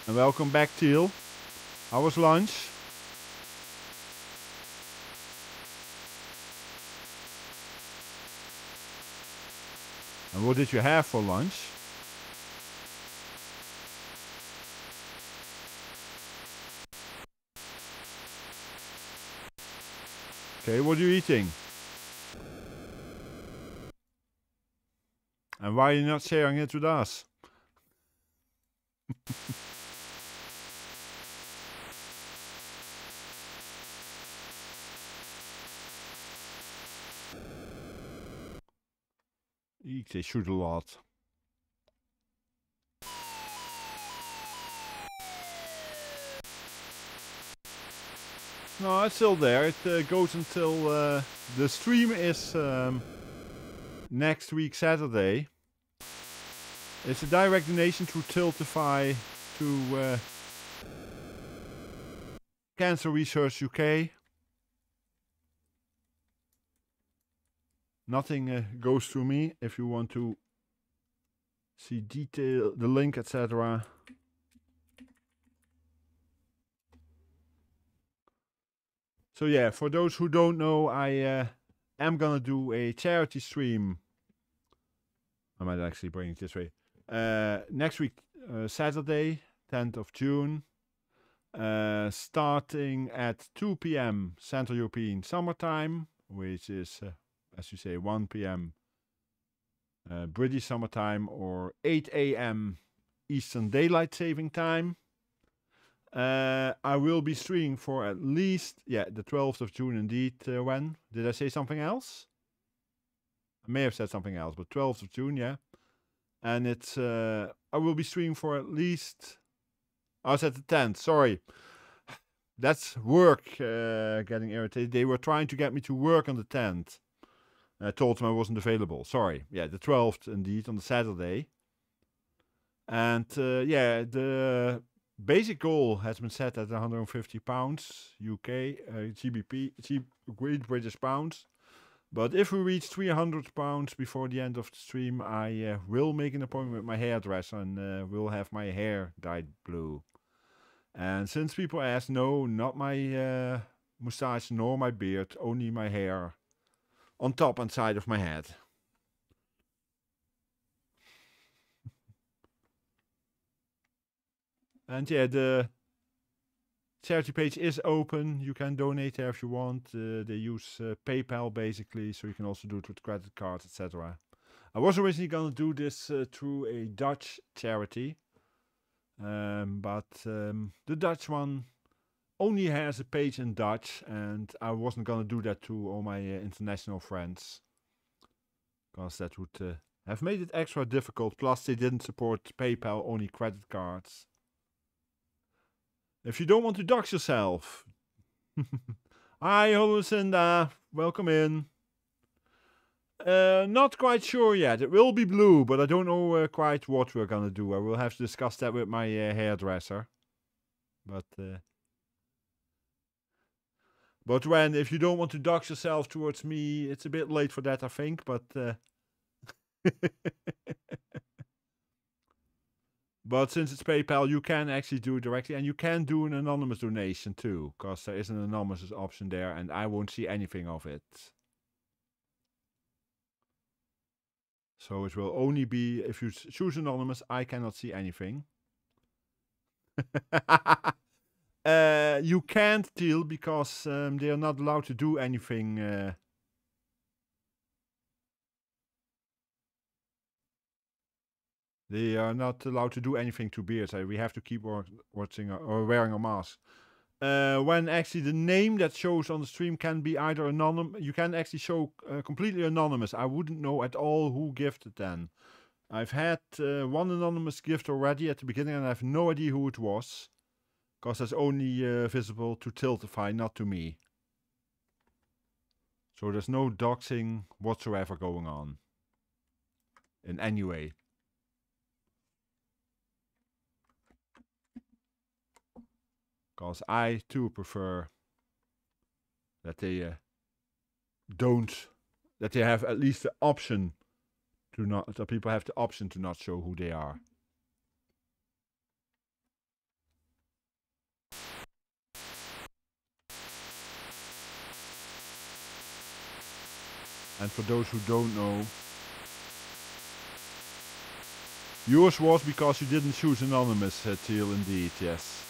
And welcome back, Teal. How was lunch? And what did you have for lunch? Okay, what are you eating? And why are you not sharing it with us? They shoot a lot. No, it's still there. It goes until the stream is next week Saturday. It's a direct donation through Tiltify to Cancer Research UK. Nothing goes through me. If you want to see detail, the link, etc. So yeah, for those who don't know, I am gonna do a charity stream. I might actually bring it this way. Next week, Saturday, 10th of June, starting at 2 p.m. Central European Summertime, which is as you say, 1 p.m. British summertime or 8 a.m. Eastern Daylight Saving Time. I will be streaming for at least, the 12th of June indeed. When? Did I say something else? I may have said something else, but 12th of June, yeah. And it's, I will be streaming for at least, I was at the 10th, sorry. That's work getting irritated. They were trying to get me to work on the 10th. I told them I wasn't available. Sorry. Yeah, the 12th indeed, on the Saturday. And the basic goal has been set at £150 UK, GBP, Great British Pounds. But if we reach £300 before the end of the stream, I will make an appointment with my hairdresser and will have my hair dyed blue. And since people ask, no, not my moustache nor my beard, only my hair on top and side of my head. And yeah, the charity page is open. You can donate there if you want. They use PayPal basically, so you can also do it with credit cards, etc. I was originally going to do this through a Dutch charity, but the Dutch one only has a page in Dutch, and I wasn't going to do that to all my international friends, because that would have made it extra difficult. Plus, they didn't support PayPal, only credit cards. If you don't want to dox yourself. Hi, Lucinda. Welcome in. Not quite sure yet. It will be blue, but I don't know quite what we're going to do. I will have to discuss that with my hairdresser. But when, if you don't want to dox yourself towards me, it's a bit late for that, I think, but... But since it's PayPal, you can actually do it directly, and you can do an anonymous donation too, because there is an anonymous option there, and I won't see anything of it. So it will only be, if you choose anonymous, I cannot see anything. You can't deal because they are not allowed to do anything. They are not allowed to do anything to beards. We have to keep watching or wearing a mask. When actually the name that shows on the stream can be either anonymous, you can actually show completely anonymous. I wouldn't know at all who gifted then. I've had one anonymous gift already at the beginning, and I have no idea who it was, because that's only visible to Tiltify, not to me. So there's no doxing whatsoever going on in any way. Because I too prefer that they that they have at least the option to not, that people have the option to not show who they are. And for those who don't know, yours was because you didn't choose anonymous, Teal, indeed, yes.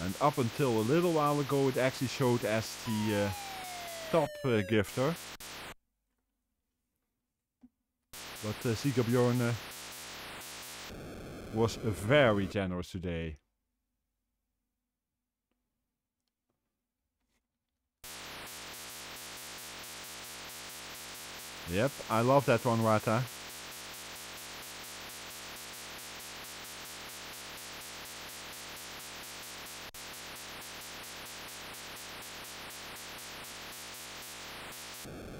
And up until a little while ago, it actually showed as the top gifter. But Sika Bjorn was very generous today. Yep, I love that one, Rata.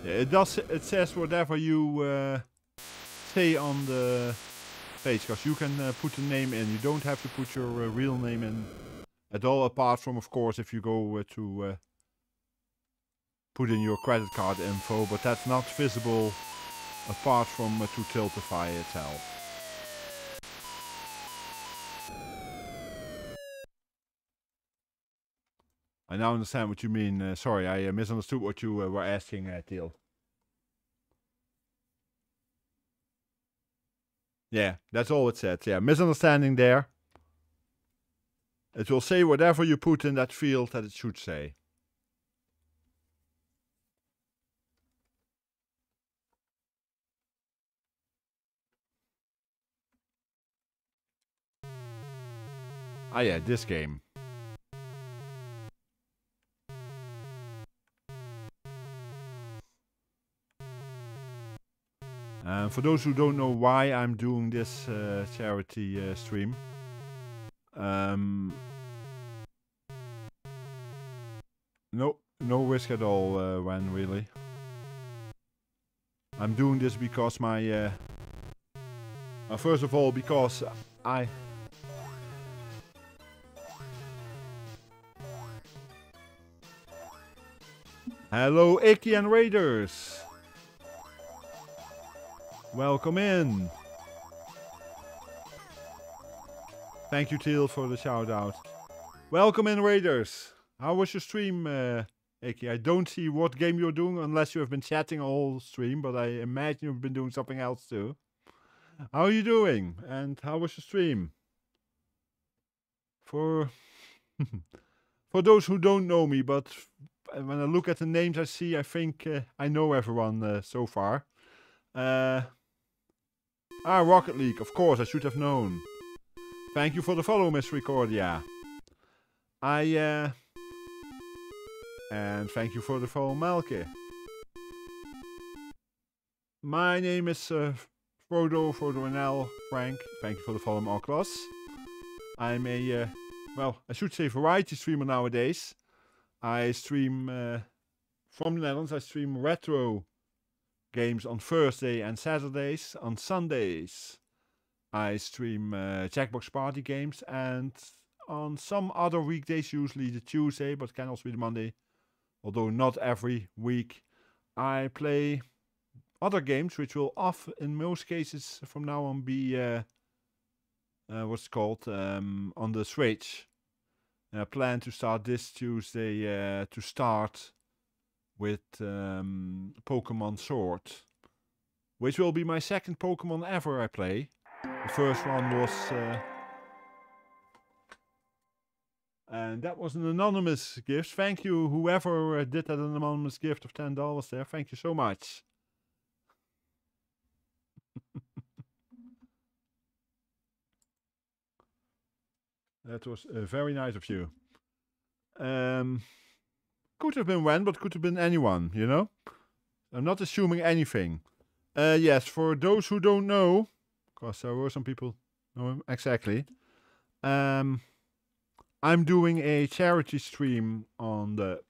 Yeah, it does. It says whatever you say on the page, because you can put a name in. You don't have to put your real name in at all, apart from, of course, if you go to put in your credit card info, but that's not visible apart from to Tiltify itself. I now understand what you mean. Sorry, I misunderstood what you were asking, Teal. Yeah, that's all it said. Yeah, misunderstanding there. It will say whatever you put in that field that it should say. Ah yeah, this game. For those who don't know why I'm doing this charity stream, no risk at all, when really. I'm doing this because my, first of all, because I... Hello, Icky and Raiders! Welcome in! Thank you, Teal, for the shout out. Welcome in, Raiders! How was your stream, Icky? I don't see what game you're doing unless you have been chatting all stream, but I imagine you've been doing something else too. How are you doing? And how was your stream? For those who don't know me, but when I look at the names I see, I think I know everyone so far. Rocket League, of course, I should have known. Thank you for the follow, Miss Recordia. And thank you for the follow, Malke. My name is FrodoNL, Frank. Thank you for the follow, Marclos. I'm a, well, I should say variety streamer nowadays. I stream from the Netherlands. I stream retro games on Thursday and Saturdays. On Sundays, I stream Jackbox party games, and on some other weekdays, usually the Tuesday, but can also be the Monday, although not every week, I play other games, which will in most cases from now on be what's it called, on the Switch. I plan to start this Tuesday to start with Pokemon Sword, which will be my second Pokemon ever I play. The first one was, and that was an anonymous gift. Thank you, whoever did that anonymous gift of $10 there. Thank you so much. That was very nice of you. Could have been Wen, but could have been anyone, you know? I'm not assuming anything. Yes, for those who don't know, because there were some people know him exactly. I'm doing a charity stream on the...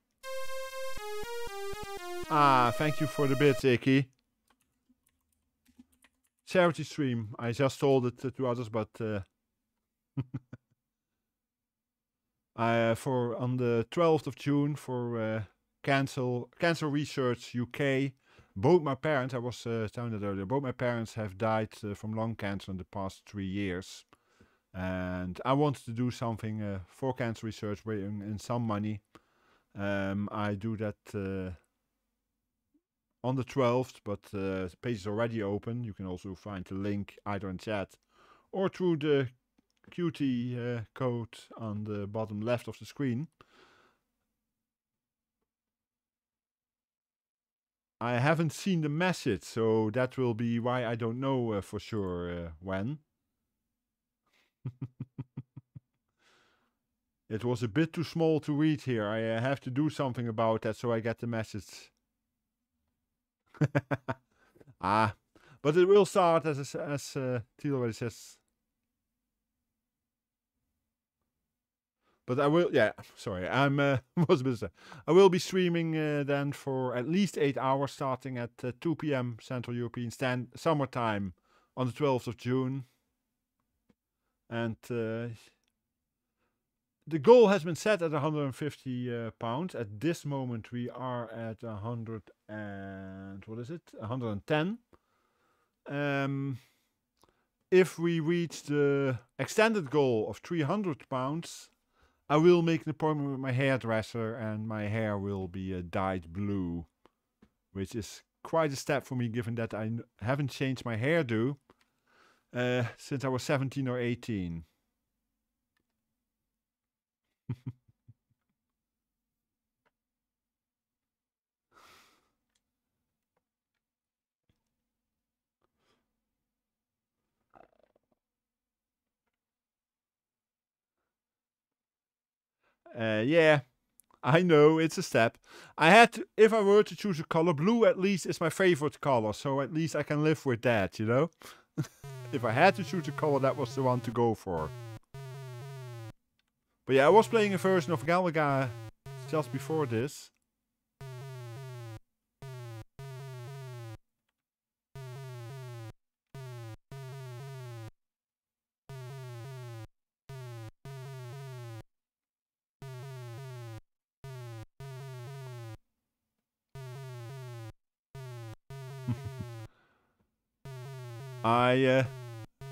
thank you for the bits, Icky. Charity stream. I just told it to others, but... for on the 12th of June for Cancer Research UK. Both my parents, I was telling that earlier, both my parents have died from lung cancer in the past 3 years. And I wanted to do something for cancer research, bring in some money. I do that on the 12th, but the page is already open. You can also find the link either in chat or through the QT code on the bottom left of the screen. I haven't seen the message, so that will be why I don't know for sure when. It was a bit too small to read here. I have to do something about that so I get the message. But it will start as Teal already says. But I will, yeah, sorry, I'm, what's a bit I will be streaming then for at least 8 hours starting at 2 p.m. Central European Summertime on the 12th of June. And the goal has been set at £150. At this moment we are at 100 and, what is it, 110. If we reach the extended goal of £300, I will make an appointment with my hairdresser and my hair will be dyed blue, which is quite a step for me given that I haven't changed my hairdo since I was 17 or 18. Yeah, I know, it's a step. I had to, if I were to choose a color, blue at least is my favorite color, so at least I can live with that, you know? If I had to choose a color, that was the one to go for. But yeah, I was playing a version of Galaga just before this. I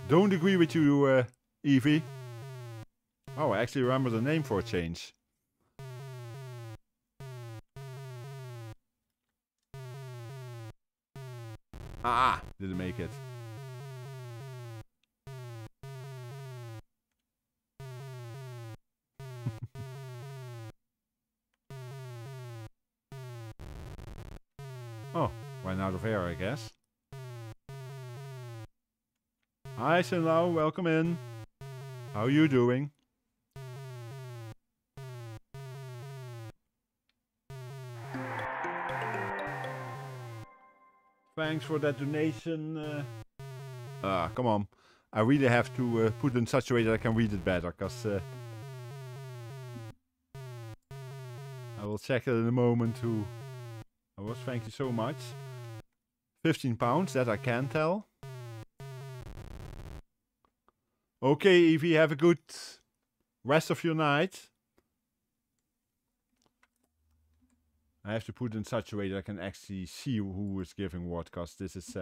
don't agree with you, Evie. Oh, I actually remember the name for a change. Ah, didn't make it. Oh, ran out of air, I guess. Hi, Sinlau, welcome in. How are you doing? Thanks for that donation. Come on. I really have to put it in such a way that I can read it better, because I will check it in a moment who I was. Thank you so much. £15, that I can tell. Okay, Evie, have a good rest of your night. I have to put it in such a way that I can actually see who is giving what, because this is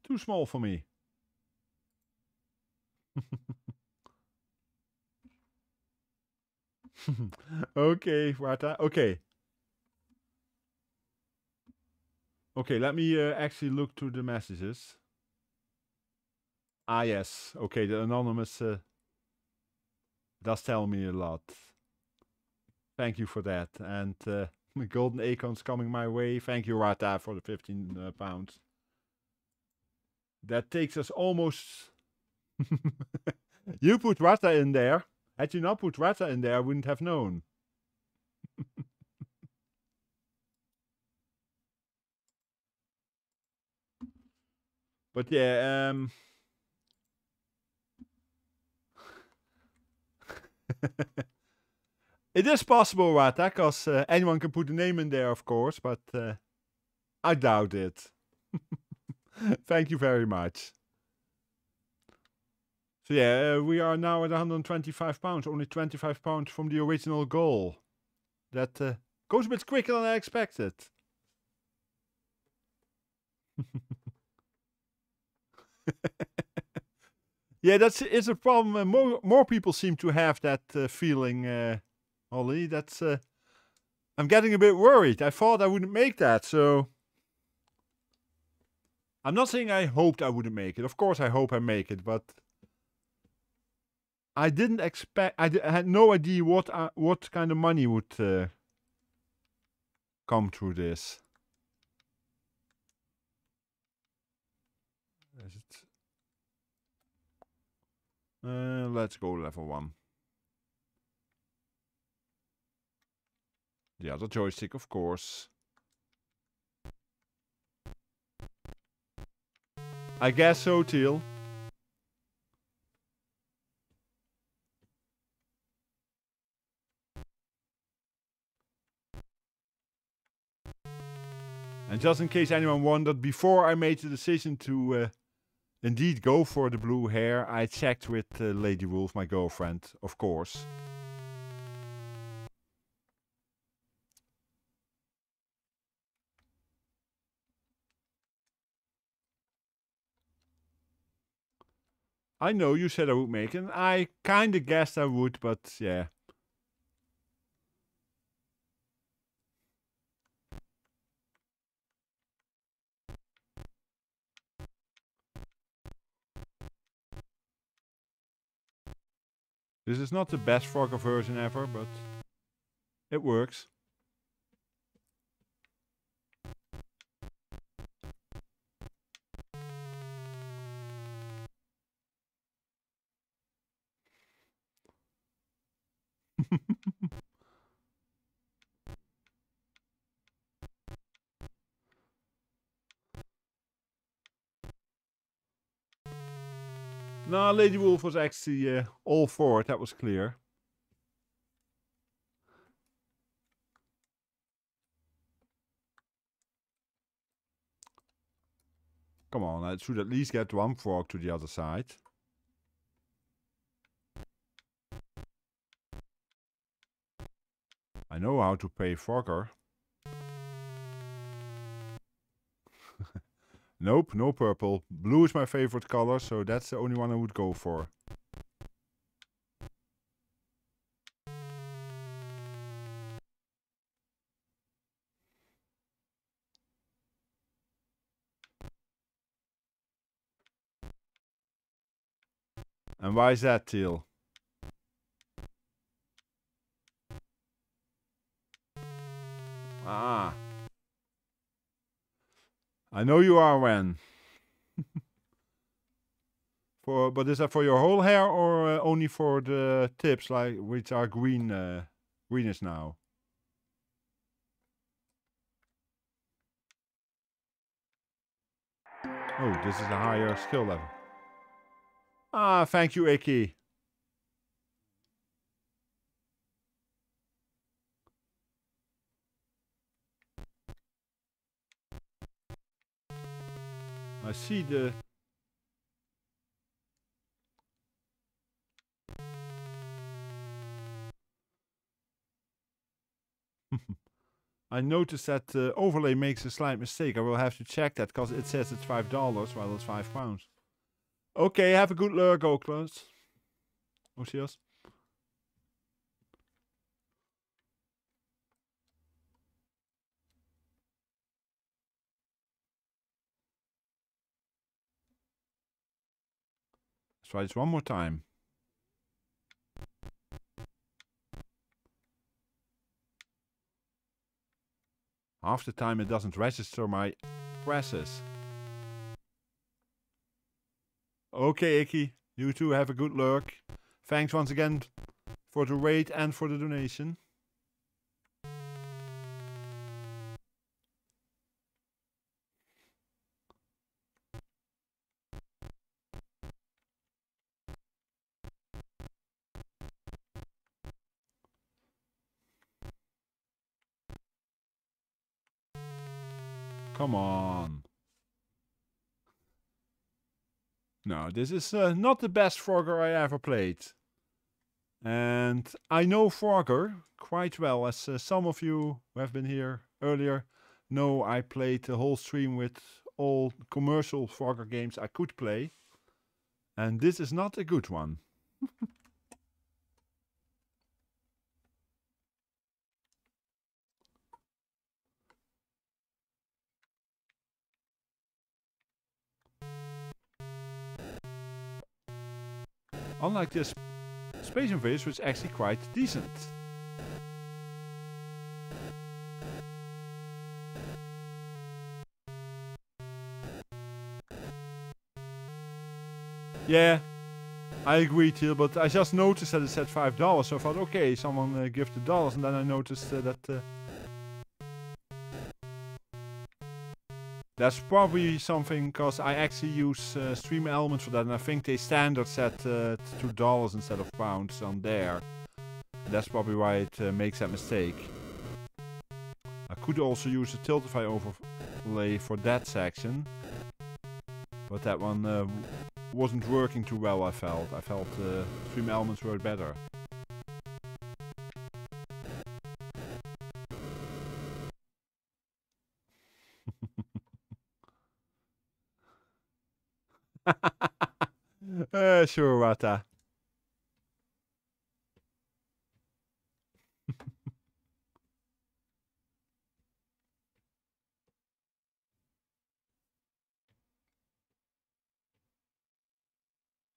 too small for me. Okay, Rata. Okay. Okay, let me actually look through the messages. Ah, yes. Okay, the anonymous does tell me a lot. Thank you for that. And golden acorns coming my way. Thank you, Rata, for the £15. That takes us almost... You put Rata in there. Had you not put Rata in there, I wouldn't have known. But yeah, it is possible, Rata, because anyone can put a name in there, of course, but I doubt it. Thank you very much. So yeah, we are now at £125, only £25 from the original goal. That goes a bit quicker than I expected. Yeah, it's a problem. More people seem to have that feeling, Ollie. That's I'm getting a bit worried. I thought I wouldn't make that, so I'm not saying I hoped I wouldn't make it. Of course, I hope I make it, but I didn't expect. I had no idea what kind of money would come through this. Is it? Let's go level 1. The other joystick, of course. I guess so, Teal. And just in case anyone wondered, before I made the decision to indeed go for the blue hair, I checked with Lady Wolf, my girlfriend, of course. I know you said I would make it. I kinda guessed I would, but yeah. This is not the best Frogger version ever, but it works. No, Lady Wolf was actually all for it, that was clear. Come on, I should at least get one frog to the other side. I know how to play Frogger. Nope, no purple. Blue is my favorite color, so that's the only one I would go for. And why is that, Teal? Ah. I know you are, Wen. But is that for your whole hair or only for the tips, like which are green, greenish now? Oh, this is a higher skill level. Ah, thank you, Icky. I see the... I noticed that overlay makes a slight mistake. I will have to check that because it says it's $5 while it's £5. Okay, have a good lurk, go close. Oh, cheers. Let's try this one more time. Half the time it doesn't register my presses. Okay, Icky. You too have a good lurk. Thanks once again for the raid and for the donation. Come on. No, this is not the best Frogger I ever played. And I know Frogger quite well, as some of you who have been here earlier know I played the whole stream with all commercial Frogger games I could play. And this is not a good one. Unlike this Space Invaders, which is actually quite decent. Yeah, I agree, Teal, but I just noticed that it said $5, so I thought, okay, someone give the dollars, and then I noticed that that's probably something, because I actually use Stream Elements for that, and I think they standard set $2 instead of pounds on there. And that's probably why it makes that mistake. I could also use the Tiltify overlay for that section, but that one wasn't working too well, I felt. I felt Stream Elements worked better. Sure, Wata.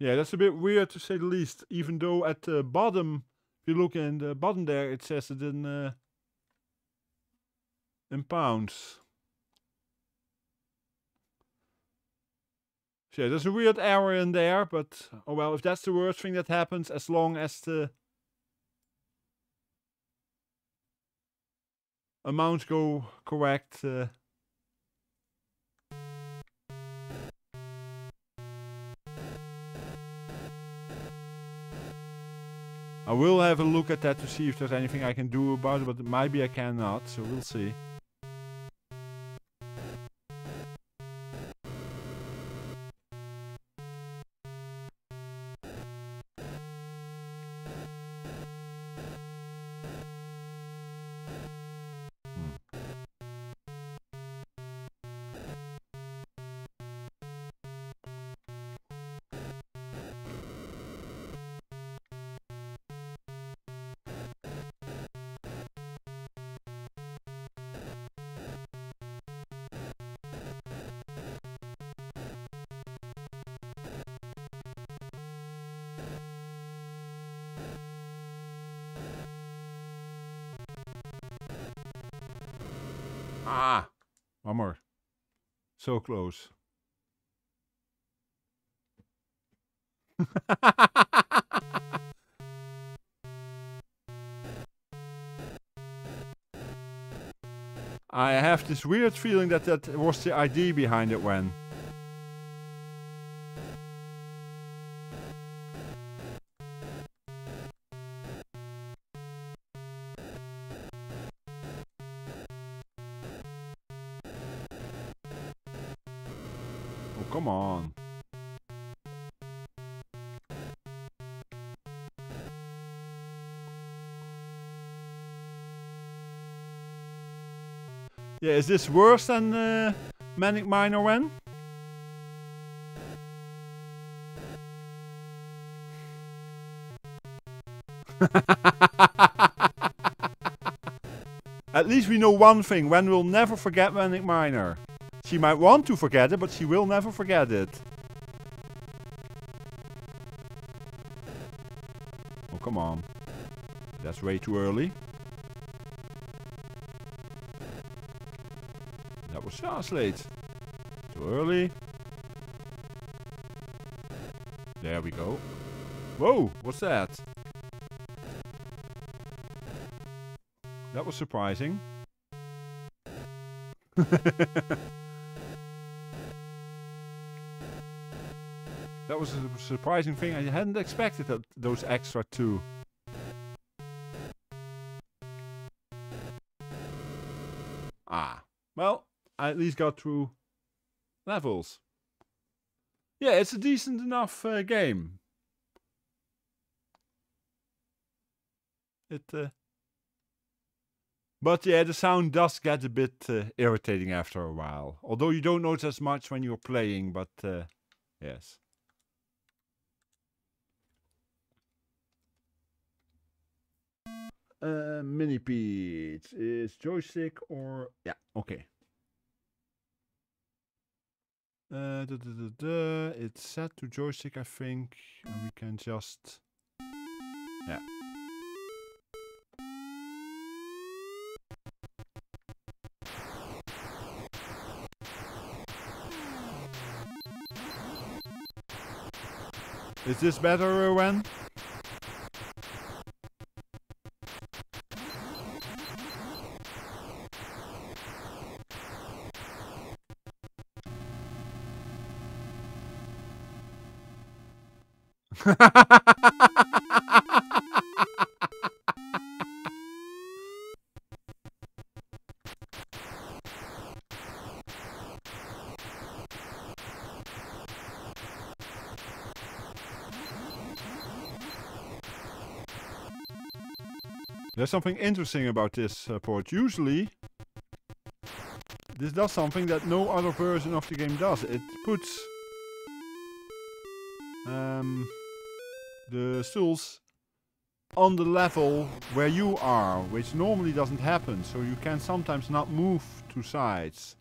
Yeah, that's a bit weird to say the least. Even though at the bottom, if you look in the bottom there, it says it in pounds. So yeah, there's a weird error in there, but oh well, if that's the worst thing that happens, as long as the amounts go correct. I will have a look at that to see if there's anything I can do about it, but maybe I cannot, so we'll see. Ah, one more. So close. I have this weird feeling that that was the idea behind it when. Oh, come on. Yeah, is this worse than Manic Miner when? At least we know one thing, Wen will never forget Manic Miner. She might want to forget it, but she will never forget it. Oh, come on. That's way too early. That was late. Too early. There we go. Whoa, what's that? That was surprising. That was a surprising thing. I hadn't expected that, those extra two. Ah, well, I at least got through levels. Yeah, it's a decent enough game. But yeah, the sound does get a bit irritating after a while. Although you don't notice as much when you're playing, but yes. Minipedes is joystick or yeah, okay. It's set to joystick, I think, and we can just yeah. Is this better, Wen? There's something interesting about this port. Usually, this does something that no other version of the game does. It puts the stools on the level where you are, which normally doesn't happen, so you can sometimes not move to sides.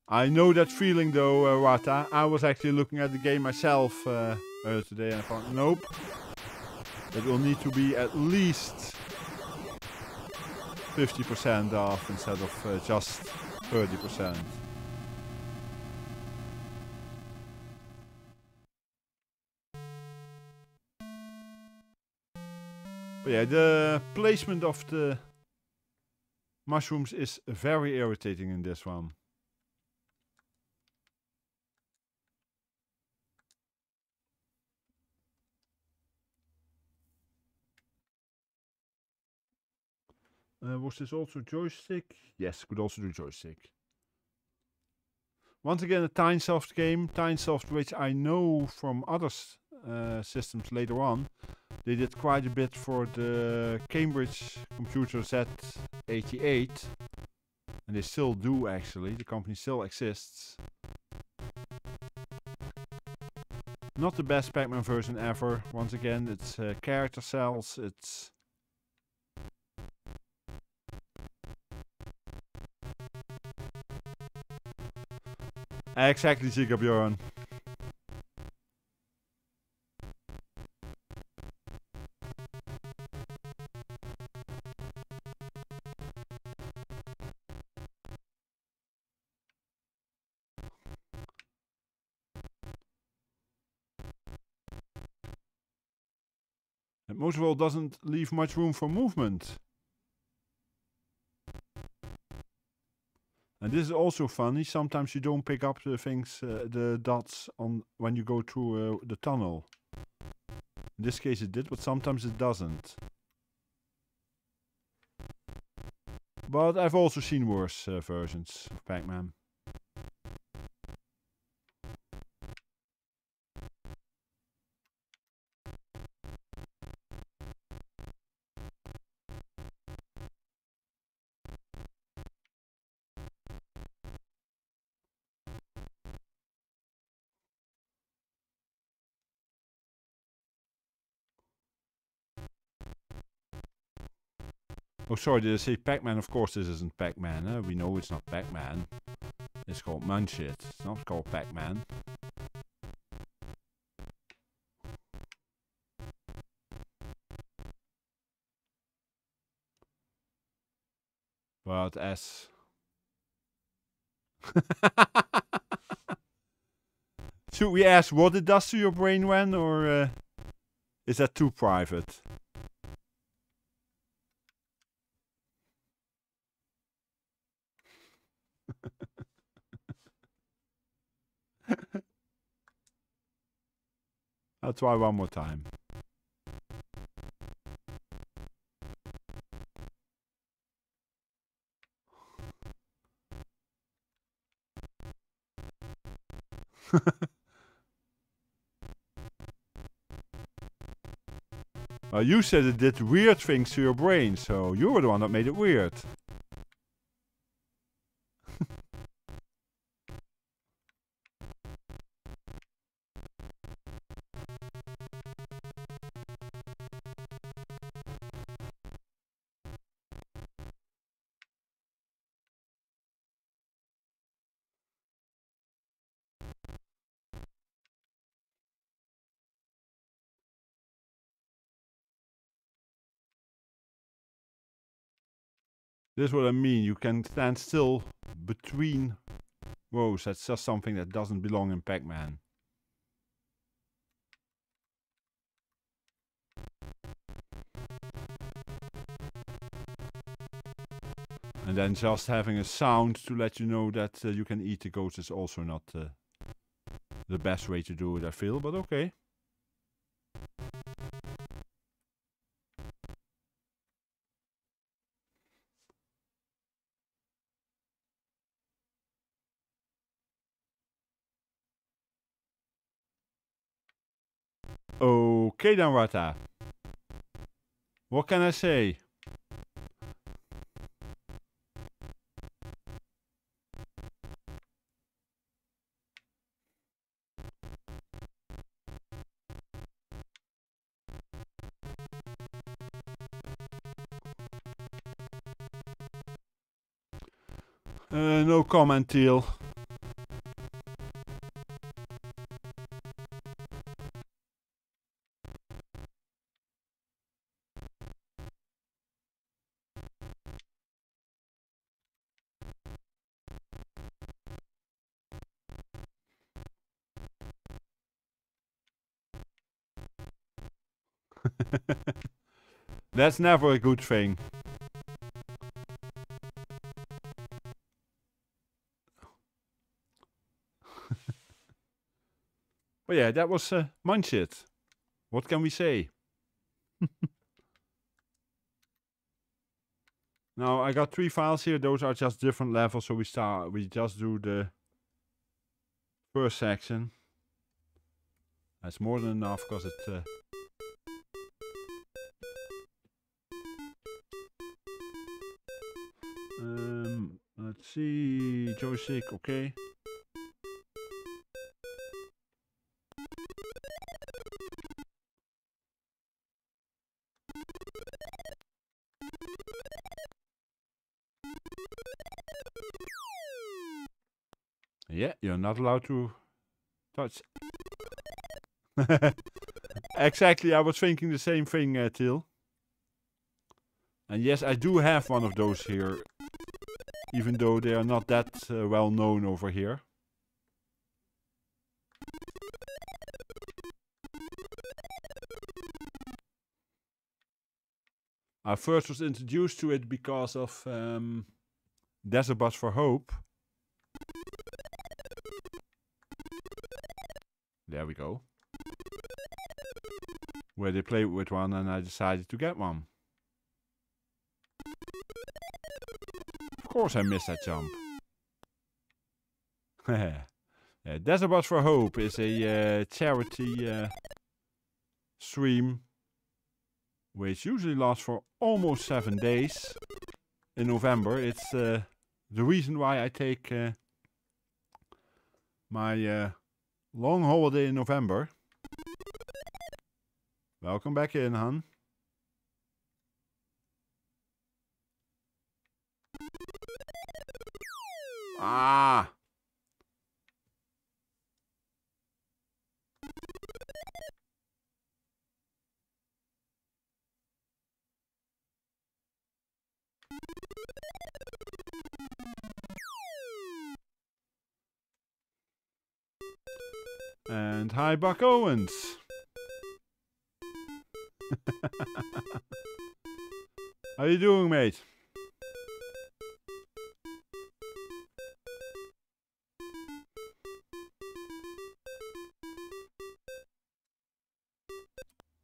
I know that feeling though, Wata. I was actually looking at the game myself earlier today and I thought, nope. It will need to be at least 50% off instead of just 30%. But yeah, the placement of the mushrooms is very irritating in this one. Was this also joystick? Yes, could also do joystick. Once again, a Tynesoft game. Tynesoft, which I know from other systems later on. They did quite a bit for the Cambridge computer Z88. And they still do actually. The company still exists. Not the best Pac-Man version ever. Once again, it's character cells. It's exactly, Björn. And most of all, doesn't leave much room for movement. And this is also funny. Sometimes you don't pick up the things, the dots on when you go through the tunnel. In this case it did, but sometimes it doesn't. But I've also seen worse versions of Pac-Man. Oh, sorry, did I say Pac-Man? Of course this isn't Pac-Man. We know it's not Pac-Man. It's called Munch It. It's not called Pac-Man. But as... Should we ask what it does to your brain when, or is that too private? I'll try one more time. Well, you said it did weird things to your brain, so you were the one that made it weird. This is what I mean, you can stand still between rows. That's just something that doesn't belong in Pac-Man. And then just having a sound to let you know that you can eat the ghost is also not the best way to do it, I feel, but okay. Okay then, Rata. What can I say? No comment, Teal. That's never a good thing. But yeah, that was Munch It. What can we say? Now I got 3 files here. Those are just different levels, so we just do the first section. That's more than enough because it. Let's see, joystick, okay. Yeah, you're not allowed to touch. Exactly, I was thinking the same thing, Till. And yes, I do have one of those here, even though they are not that well known over here. I first was introduced to it because of Desert Bus for Hope. There we go. Where they played with one and I decided to get one. Of course I missed that jump. Yeah, Desert Bus for Hope is a charity stream which usually lasts for almost 7 days in November. It's the reason why I take my long holiday in November. Welcome back in, hon. Ah! And hi, Buck Owens. How you doing, mate?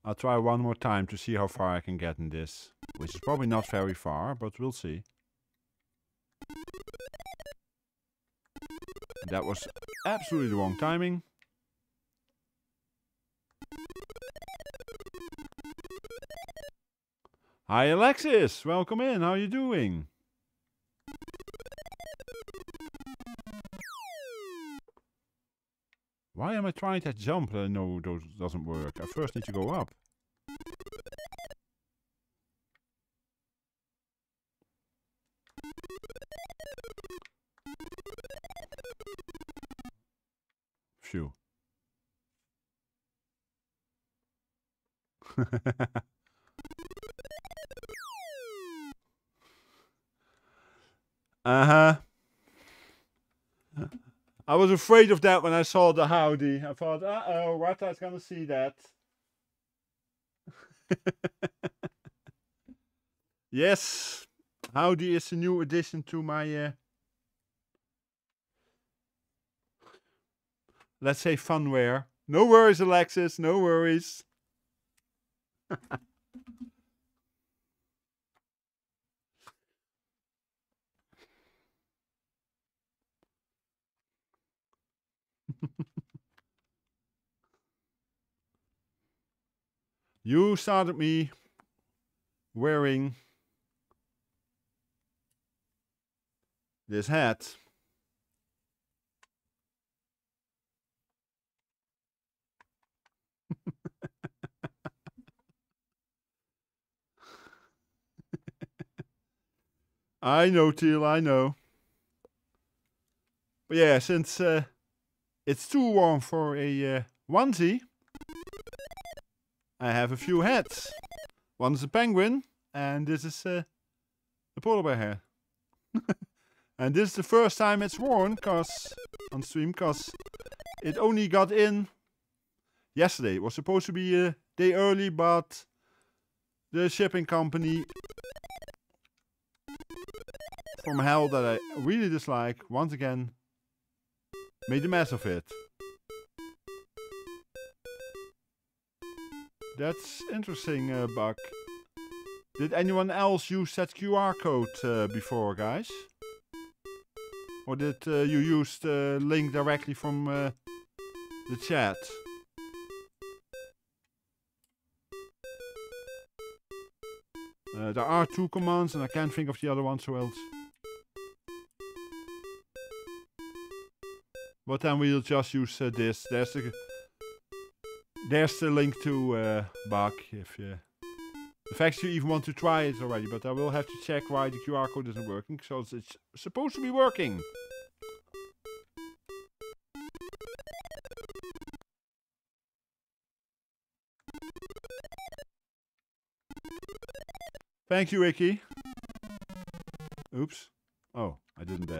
I'll try one more time to see how far I can get in this. Which is probably not very far, but we'll see. That was absolutely the wrong timing. Hi Alexis, welcome in, how are you doing? Why am I trying that jump? No, that doesn't work. I first need to go up. Phew. Uh-huh. I was afraid of that when I saw the howdy. I thought, uh-oh, Rata's gonna see that. Yes, howdy is a new addition to my, let's say, funware. No worries, Alexis, no worries. You started me wearing this hat. I know, Teal, I know. But yeah, since it's too warm for a onesie, I have a few hats. One's a penguin, and this is a polar bear hat. And this is the first time it's worn on stream, cause it only got in yesterday. It was supposed to be a day early, but the shipping company from hell that I really dislike, once again, made a mess of it. That's interesting, Buck. Did anyone else use that QR code before, guys? Or did you use the link directly from the chat? There are 2 commands and I can't think of the other one, so else. But then we'll just use this. There's the link to Buck, if you... The fact you even want to try it already, but I will have to check why the QR code isn't working, so it's supposed to be working. Thank you, Icky. Oops. Oh, I didn't.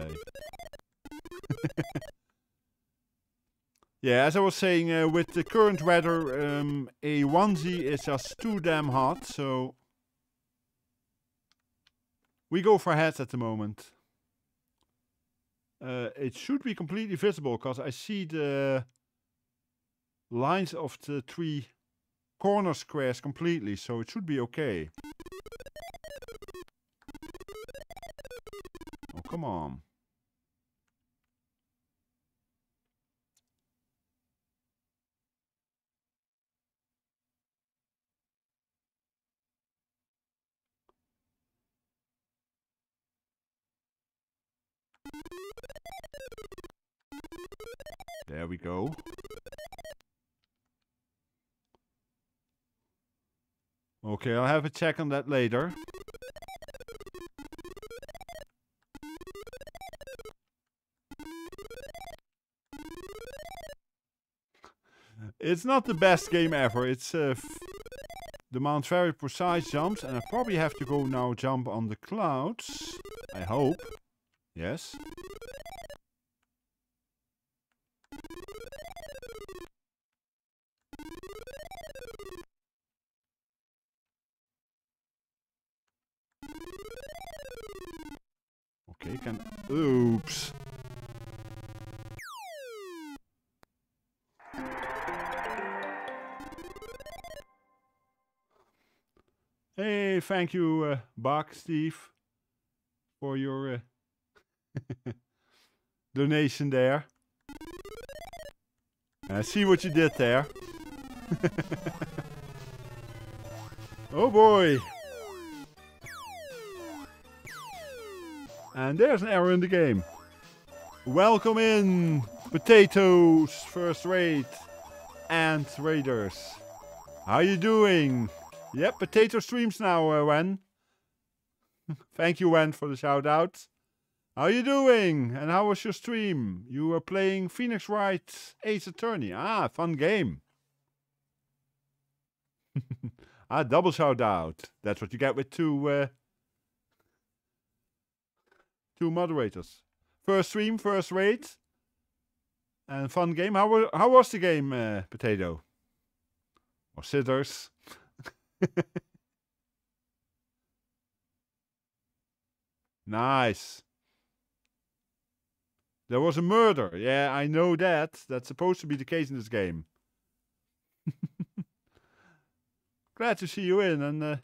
Yeah, as I was saying, with the current weather, a onesie is just too damn hot, so we go for hats at the moment. It should be completely visible, because I see the lines of the 3 corner squares completely, so it should be okay. Oh, come on. There we go. Okay, I'll have a check on that later. It's not the best game ever. It's demands very precise jumps, and I probably have to go now jump on the clouds. I hope. Yes. Okay, oops. Hey, thank you, Buck, Steve, for your donation there. I see what you did there. Oh boy. And there's an error in the game. Welcome in, potatoes, first rate, and raiders. How you doing? Yep, potato streams now, Wen. Thank you, Wen, for the shout out. How you doing? And how was your stream? You were playing Phoenix Wright Ace Attorney. Ah, fun game. Ah, double shout out. That's what you get with two moderators. First stream, first rate, and fun game. How was the game, Potato? Or Scissors? Nice. There was a murder. Yeah, I know that. That's supposed to be the case in this game. Glad to see you in. And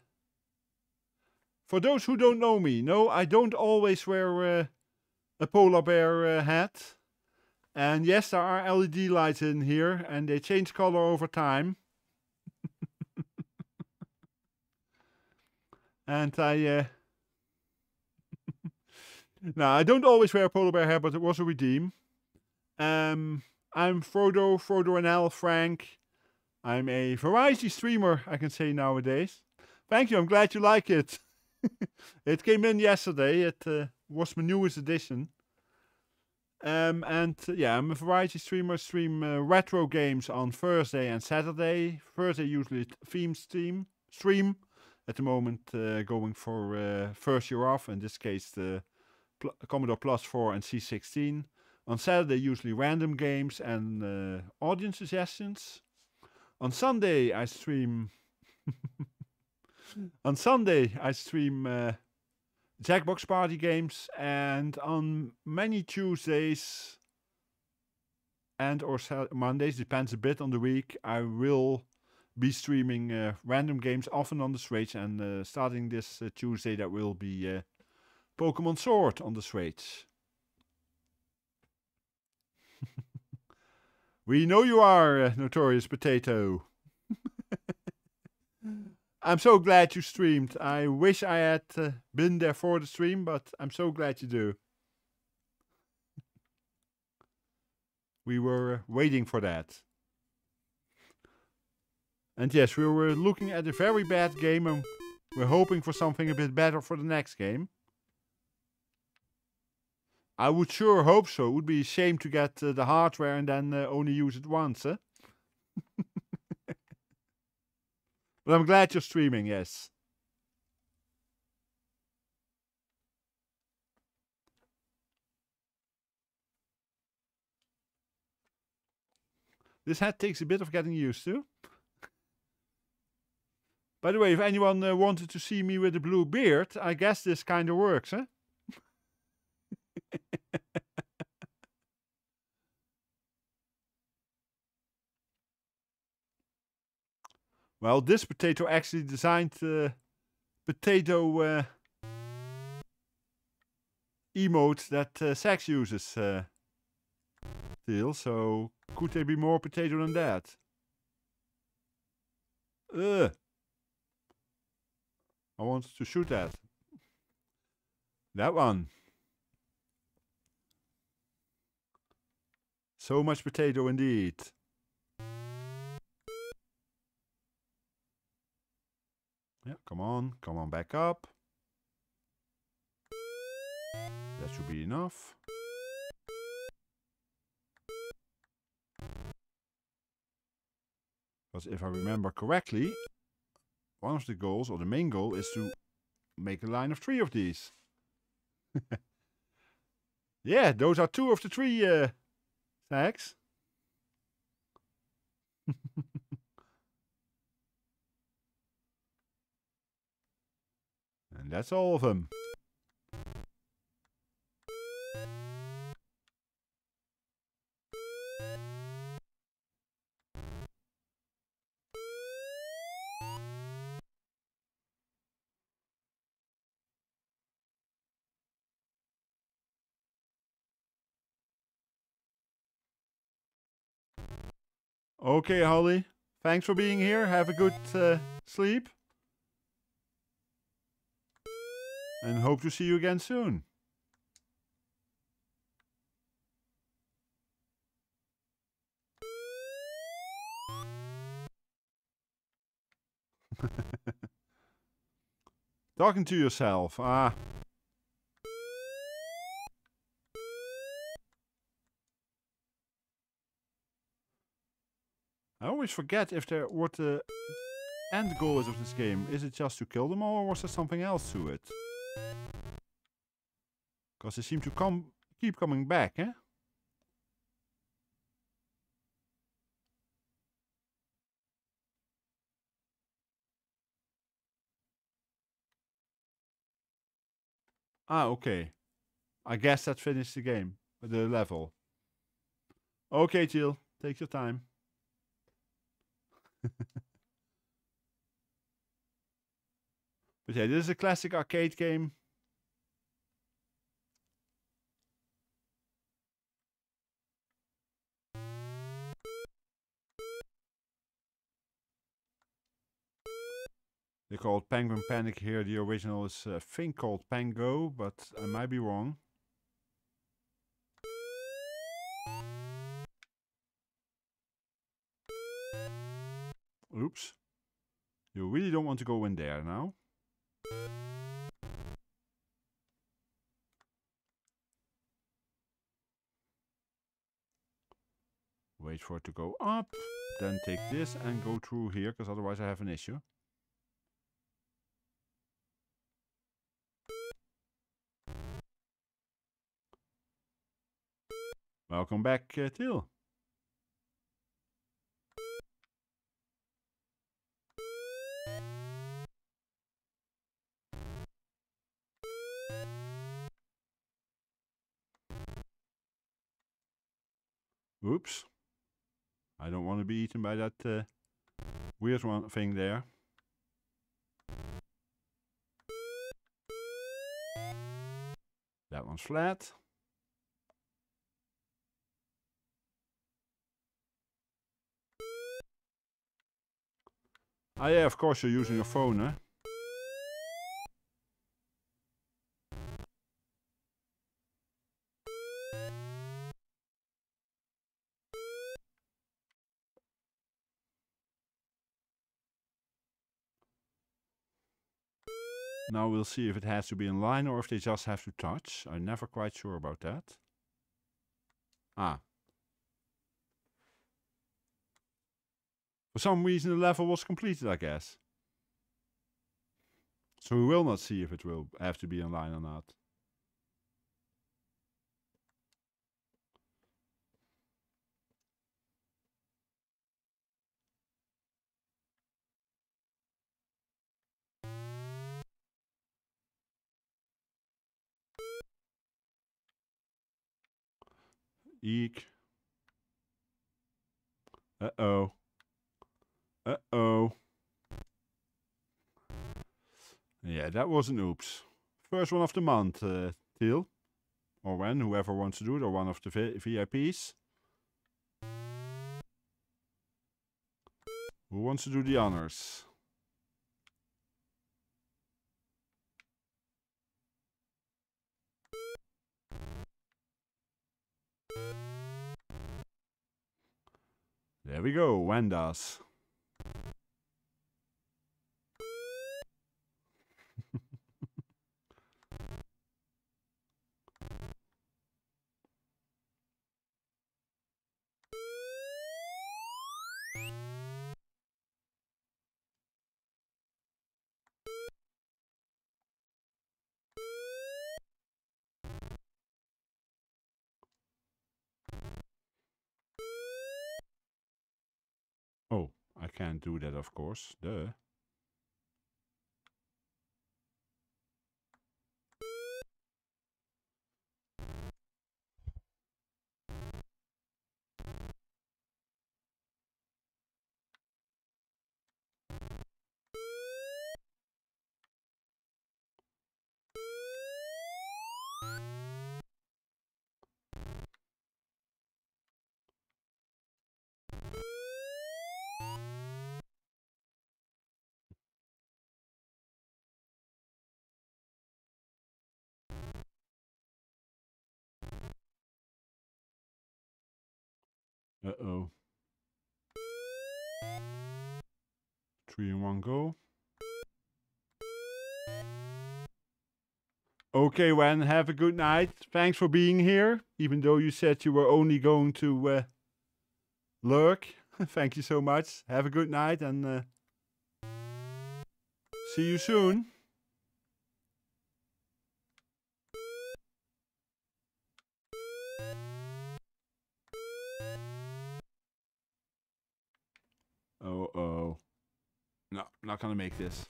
for those who don't know me, no, I don't always wear a polar bear hat. And yes, there are LED lights in here, and they change color over time. And no, I don't always wear a polar bear hat, but it was a redeem. I'm FrodoNL, Frank. I'm a variety streamer, I can say nowadays. Thank you, I'm glad you like it. It came in yesterday, it was my newest edition. Yeah, I'm a variety streamer. Stream retro games on Thursday and Saturday. Thursday usually theme stream. At the moment, going for first year off. In this case, the Commodore Plus 4 and C16. On Saturday, usually random games and audience suggestions. On Sunday, I stream. On Sunday, I stream Jackbox party games, and on many Tuesdays and or Mondays, depends a bit on the week, I will be streaming random games, often on the Switch, and starting this Tuesday, that will be Pokemon Sword on the Switch. We know you are, Notorious Potato. I'm so glad you streamed. I wish I had been there for the stream, but I'm so glad you do. We were waiting for that. And yes, we were looking at a very bad game and we're hoping for something a bit better for the next game. I would sure hope so. It would be a shame to get the hardware and then only use it once, eh? But I'm glad you're streaming, yes. This hat takes a bit of getting used to. By the way, if anyone wanted to see me with a blue beard, I guess this kind of works, huh? Well, this potato actually designed potato emotes that Sax uses still, so could there be more potato than that? I wanted to shoot that. That one. So much potato indeed. Yeah, come on back up. That should be enough. Because if I remember correctly, one of the goals, or the main goal, is to make a line of 3 of these. Yeah, those are 2 of the 3 stacks. And that's all of them. Okay, Holly. Thanks for being here. Have a good sleep. And hope to see you again soon. Talking to yourself. Ah. I always forget if there what the end goal is of this game. Is it just to kill them all, or was there something else to it? Because they seem to keep coming back, eh? Ah, okay. I guess that finished the game, the level. Okay, Jill, take your time. But yeah, this is a classic arcade game. They call it Penguin Panic here. The original is a thing called Pango, but I might be wrong. Oops. You really don't want to go in there now. Wait for it to go up. Then take this and go through here, because otherwise I have an issue. Welcome back, Til. Oops. I don't want to be eaten by that weird one thing there. That one's flat. Ah yeah, of course you're using your phone, huh? Now we'll see if it has to be in line or if they just have to touch. I'm never quite sure about that. Ah. For some reason the level was completed, I guess. So we will not see if it will have to be in line or not. Eek. Uh-oh. Uh-oh. Yeah, that was an oops. First one of the month, Til. Or when, whoever wants to do it, or one of the VIPs. Who wants to do the honors? There we go, Wenda's. Oh, I can't do that, of course. Duh. Uh-oh. 3 in 1 go. Okay, Wen, have a good night. Thanks for being here, even though you said you were only going to lurk. Thank you so much. Have a good night and see you soon. Oh. No, not gonna make this.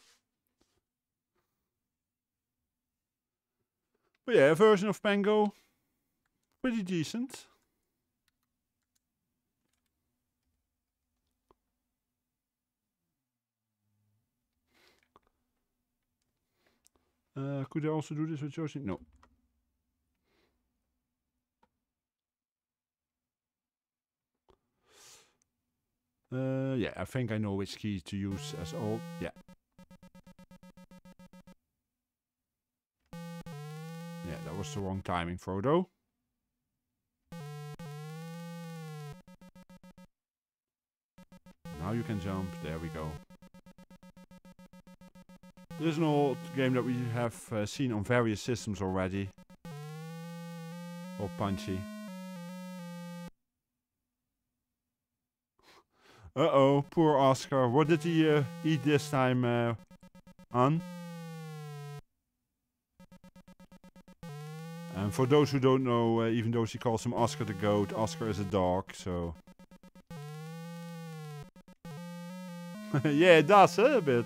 But yeah, a version of Pango. Pretty decent. Could I also do this with Josie? No. Yeah, I think I know which key to use as all. Yeah. Yeah, that was the wrong timing, Frodo. Now you can jump. There we go. This is an old game that we have seen on various systems already. Or Punchy. Uh-oh, poor Oscar. What did he eat this time, Han? And for those who don't know, even though she calls him Oscar the Goat, Oscar is a dog, so... Yeah, it does, a bit.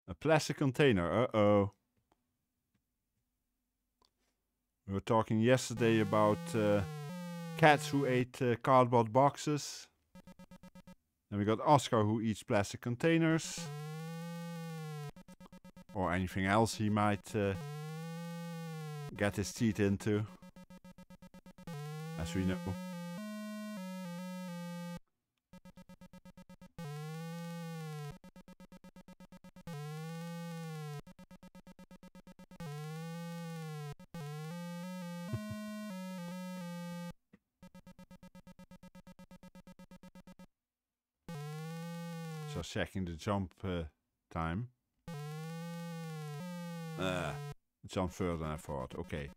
A plastic container, uh-oh. We were talking yesterday about cats who ate cardboard boxes. Then we got Oscar who eats plastic containers. Or anything else he might get his teeth into. As we know. So checking the jump time. Jump further than I thought. Okay.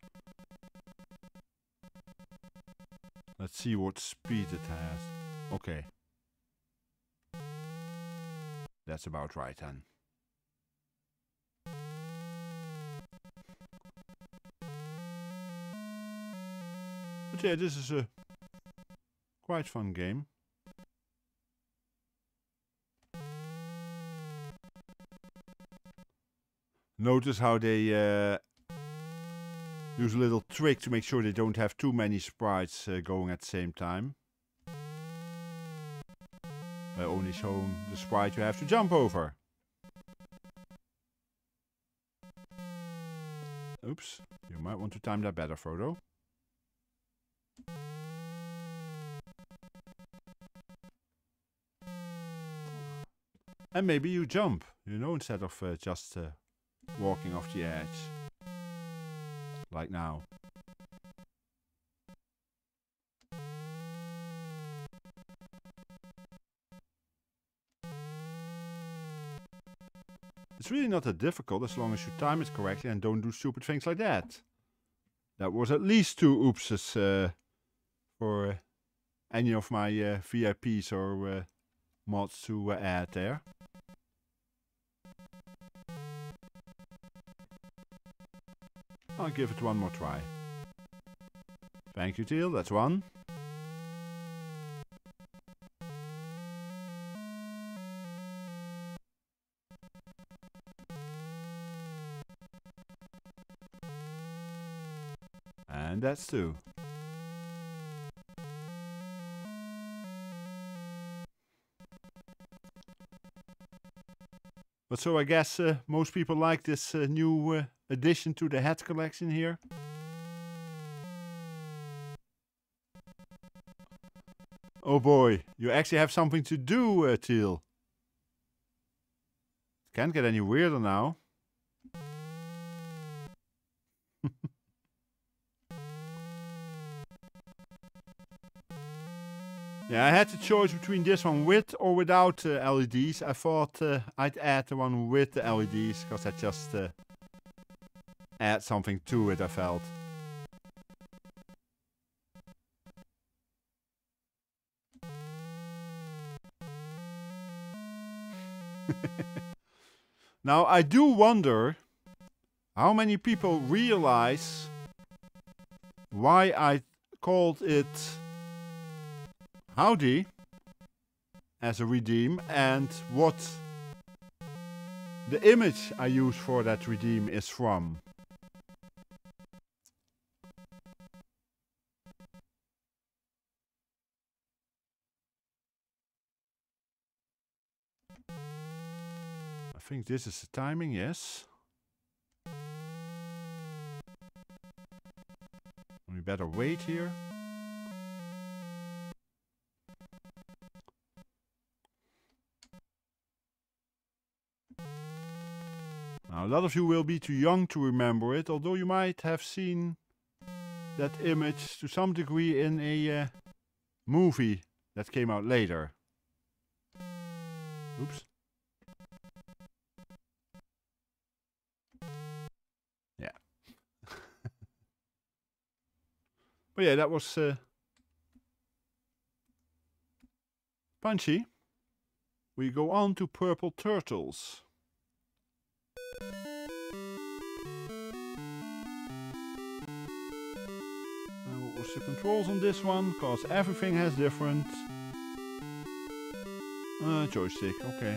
Let's see what speed it has. Okay. That's about right then. But yeah, this is a quite fun game. Notice how they use a little trick to make sure they don't have too many sprites going at the same time. By only showing the sprite you have to jump over. Oops, you might want to time that better, Frodo. And maybe you jump, you know, instead of just walking off the edge. Like now. It's really not that difficult as long as you time it correctly and don't do stupid things like that. That was at least 2 oopses for any of my VIPs or mods to add there. I'll give it one more try. Thank you, Teal. That's one. And that's 2. But so I guess most people like this new addition to the hat collection here. Oh boy, you actually have something to do, Teal. Can't get any weirder now. Yeah, I had to choose between this one with or without LEDs. I thought I'd add the one with the LEDs, because that just add something to it, I felt. Now, I do wonder how many people realize why I called it Howdy as a redeem, and what the image I use for that redeem is from. I think this is the timing, yes. We better wait here. Now, a lot of you will be too young to remember it, although you might have seen that image to some degree in a movie that came out later. Oops. Oh yeah, that was Punchy. We go on to Purple Turtles. What was the controls on this one? Because everything has different joystick. Okay.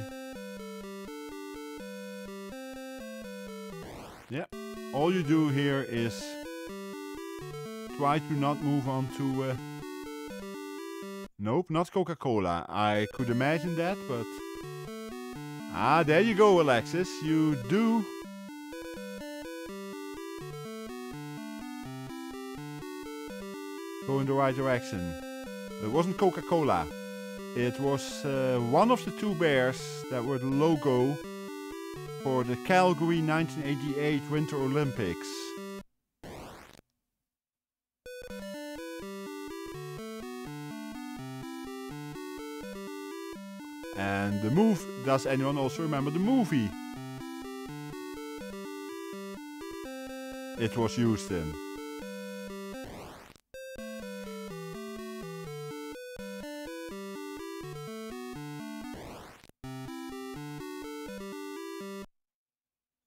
Yeah. All you do here is try to not move on to... Nope, not Coca-Cola. I could imagine that, but... Ah, there you go, Alexis. You do... go in the right direction. It wasn't Coca-Cola. It was one of the two bears that were the logo for the Calgary 1988 Winter Olympics. And the move, does anyone also remember the movie it was used in?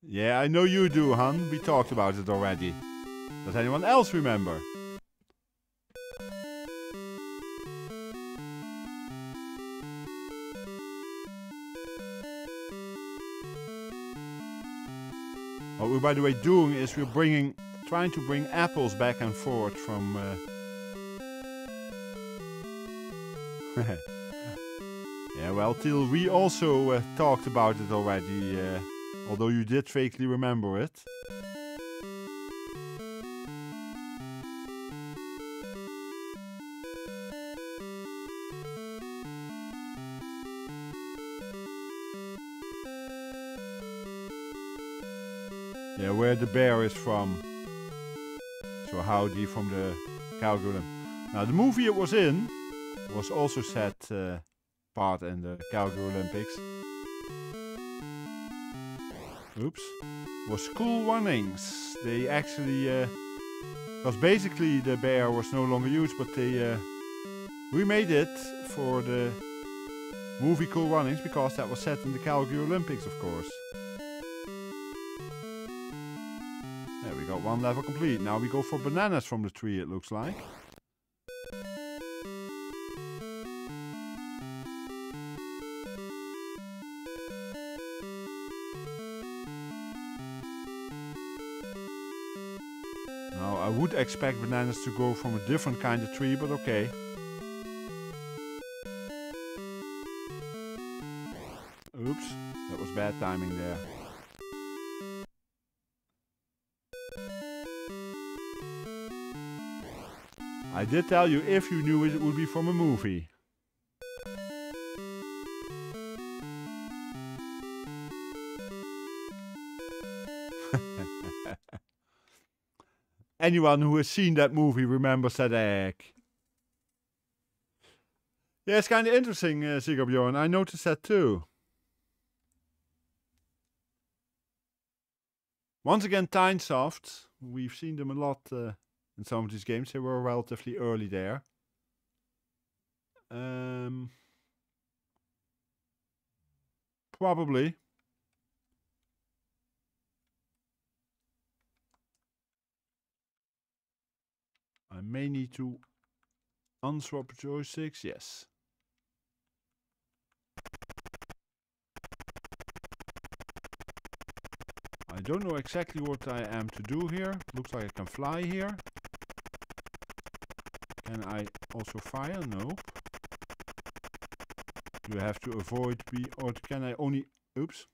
Yeah, I know you do, hon. We talked about it already. Does anyone else remember? What we're, by the way, doing is we're trying to bring apples back and forth from... Yeah, well, till we also talked about it already, although you did vaguely remember it. Yeah, where the bear is from. So howdy from the Calgary. Now the movie it was in was also set part in the Calgary Olympics. Oops. Was School Runnings. They actually, because basically the bear was no longer used, but they remade it for the movie Cool Runnings because that was set in the Calgary Olympics, of course. There we got one level complete. Now we go for bananas from the tree, it looks like. Now I would expect bananas to go from a different kind of tree, but okay. Oops, that was bad timing there. I did tell you, if you knew it, it would be from a movie. Anyone who has seen that movie remembers that egg. Yeah, it's kind of interesting, Sigabjorn. I noticed that too. Once again, Tynesoft. We've seen them a lot in some of these games. They were relatively early there. Probably. I may need to unswap joysticks. Yes. I don't know exactly what I am to do here. Looks like I can fly here. Can I also fire? No. Do I have to avoid or can I only... Oops.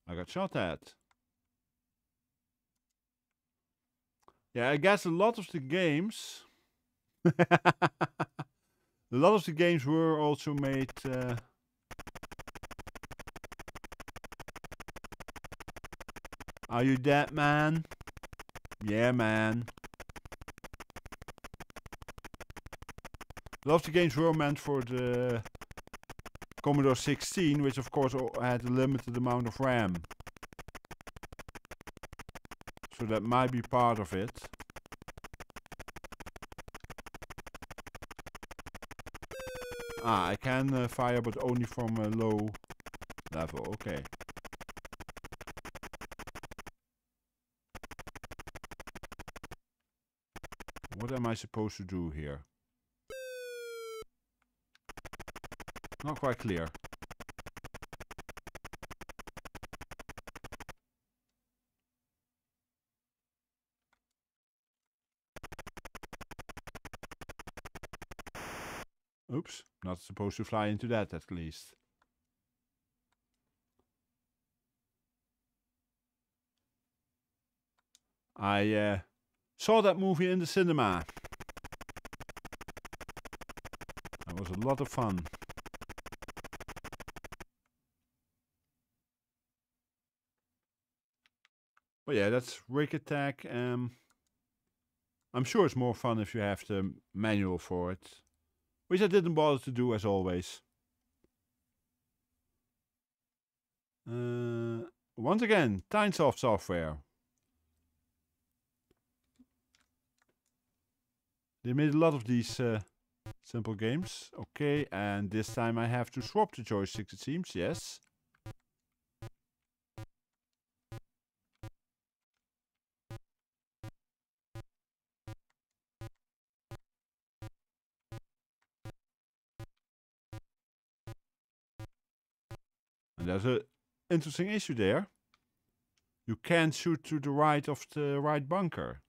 I got shot at. Yeah, I guess a lot of the games... a lot of the games were also made... Are you dead, man? Yeah, man. A lot of the games were meant for the Commodore C16, which of course had a limited amount of RAM. So that might be part of it. Ah, I can fire, but only from a low level. Okay. What am I supposed to do here? Not quite clear. Oops, not supposed to fly into that at least. I saw that movie in the cinema. That was a lot of fun. Oh yeah, that's Rig Attack. I'm sure it's more fun if you have the manual for it. Which I didn't bother to do as always. Once again, Tynesoft software. They made a lot of these simple games. Okay, and this time I have to swap the joysticks, it seems. Yes. And there's an interesting issue there. You can't shoot to the right of the right bunker.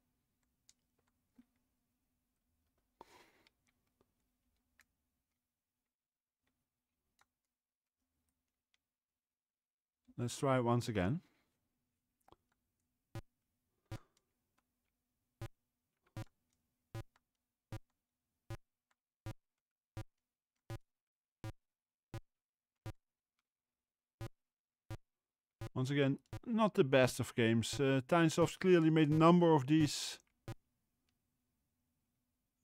Let's try it once again. Once again, not the best of games. Tynesoft clearly made a number of these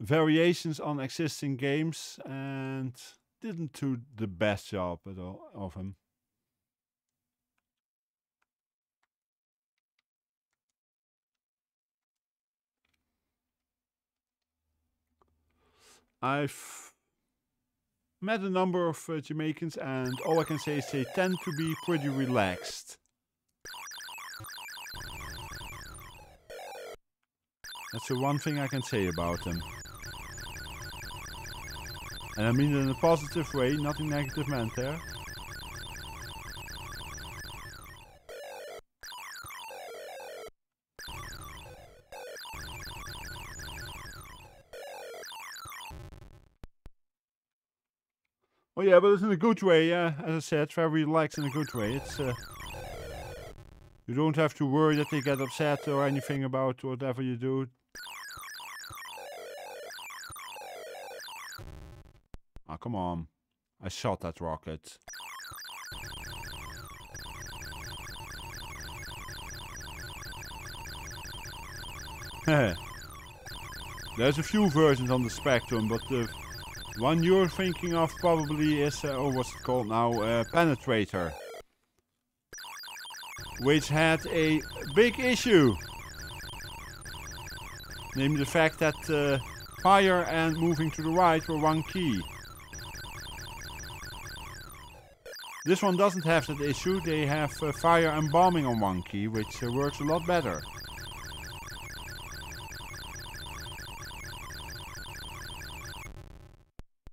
variations on existing games and didn't do the best job at all of them. I've met a number of Jamaicans, and all I can say is they tend to be pretty relaxed. That's the one thing I can say about them. And I mean it in a positive way, nothing negative meant there. Oh yeah, but it's in a good way, as I said, very relaxed in a good way. It's you don't have to worry that they get upset or anything about whatever you do. Oh, come on. I shot that rocket. There's a few versions on the spectrum, but the one you're thinking of probably is, oh, what's it called now? Penetrator. Which had a big issue. Namely the fact that fire and moving to the right were one key. This one doesn't have that issue. They have fire and bombing on one key, which works a lot better.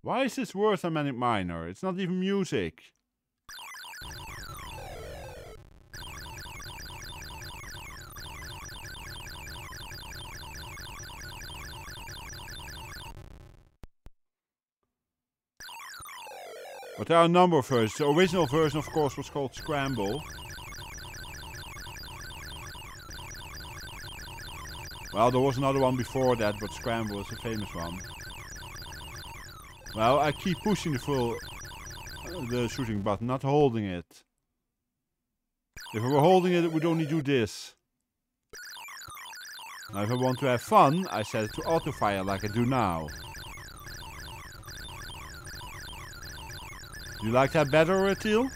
Why is this worse than Manic Miner? It's not even music. But there are a number of versions. The original version, of course, was called Scramble. Well, there was another one before that, but Scramble is a famous one. Well, I keep pushing the shooting button, not holding it. If I were holding it, it would only do this. Now, if I want to have fun, I set it to auto-fire like I do now. You like that better, Teal?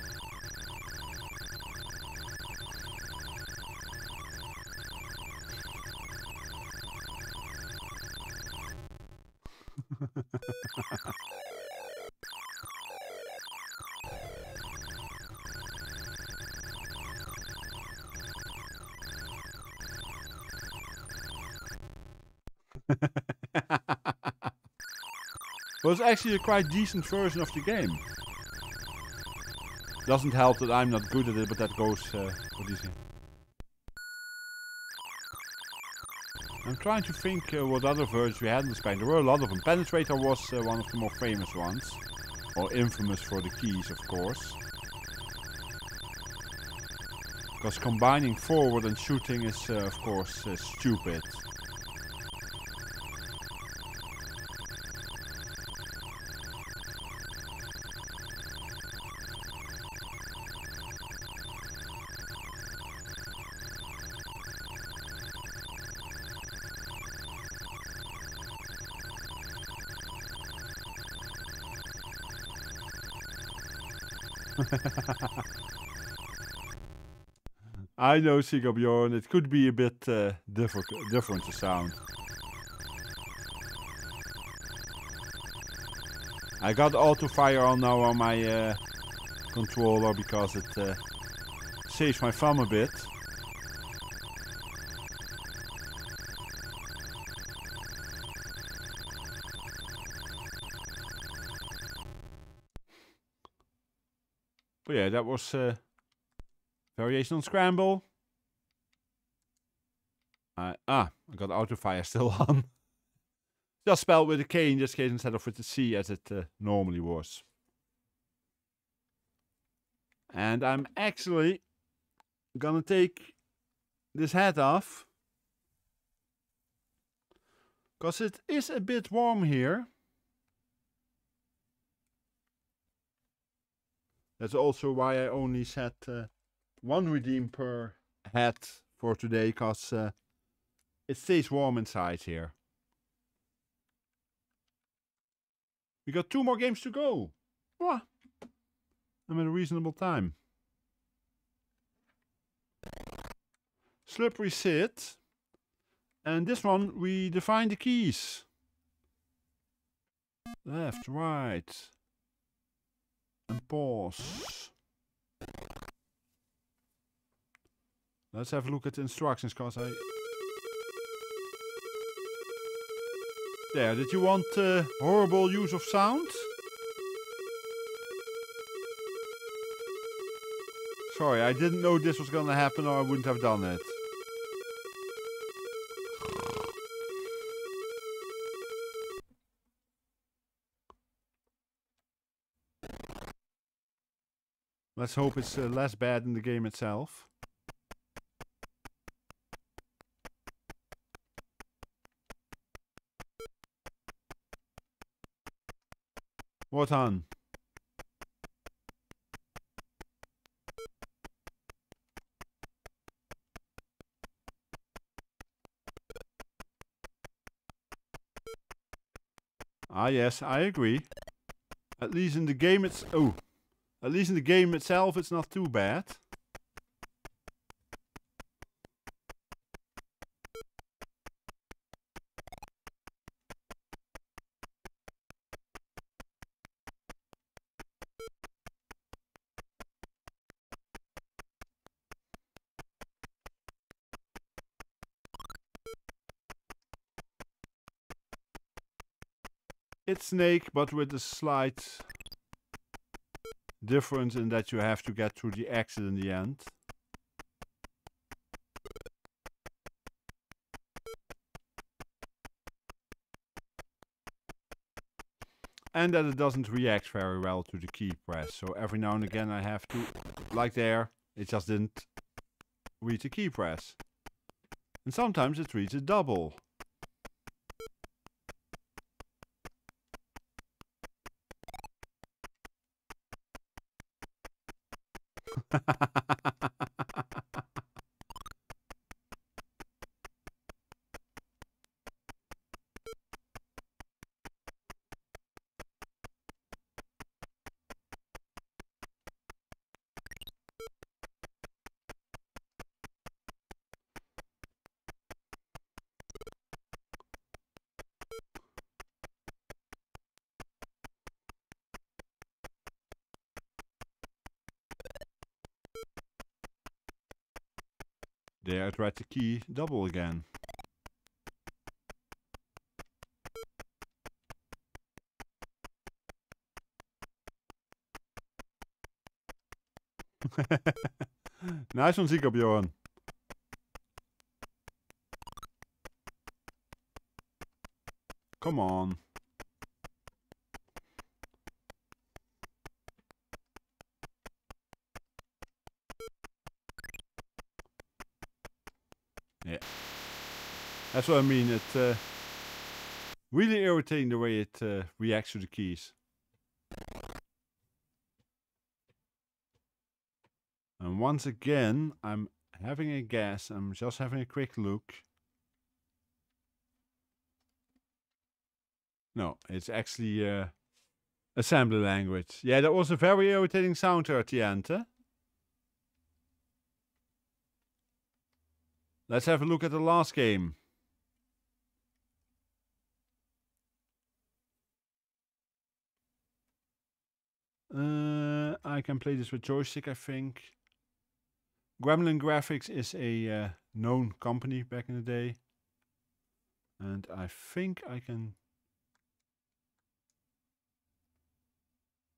Well, it's actually a quite decent version of the game. Doesn't help that I'm not good at it, but that goes for this game. I'm trying to think what other versions we had in Spain. There were a lot of them. Penetrator was one of the more famous ones. Or infamous for the keys, of course. Because combining forward and shooting is, of course, stupid. I know, Sigabjorn, it could be a bit different to sound. I got auto fire on now on my controller because it saves my thumb a bit. But yeah, that was variation on Scramble. I got auto fire still on. Just spelled with a K in this case instead of with a C as it normally was. And I'm actually gonna take this hat off. Because it is a bit warm here. That's also why I only set one redeem per hat for today, because it stays warm inside here. We got 2 more games to go. Oh, I'm at a reasonable time. Slippery Sit. And this one, we define the keys. Left, right. And pause. Let's have a look at the instructions, because I... There, did you want horrible use of sound? Sorry, I didn't know this was gonna happen or I wouldn't have done it. Let's hope it's less bad in the game itself. What on? Ah yes, I agree. At least in the game it's... Oh. At least in the game itself it's not too bad. It's Snake, but with a slight difference in that you have to get through the exit in the end. And that it doesn't react very well to the key press. So every now and again I have to, like there, it just didn't read the key press. And sometimes it reads a double. There, it read the key double again. Nice one, Zika Bjorn. Come on. Yeah. That's what I mean. It's really irritating the way it reacts to the keys. And once again, I'm having a guess. I'm just having a quick look. No, it's actually assembly language. Yeah, that was a very irritating sound there at the end. Let's have a look at the last game. I can play this with joystick, I think. Gremlin Graphics is a known company back in the day. And I think I can...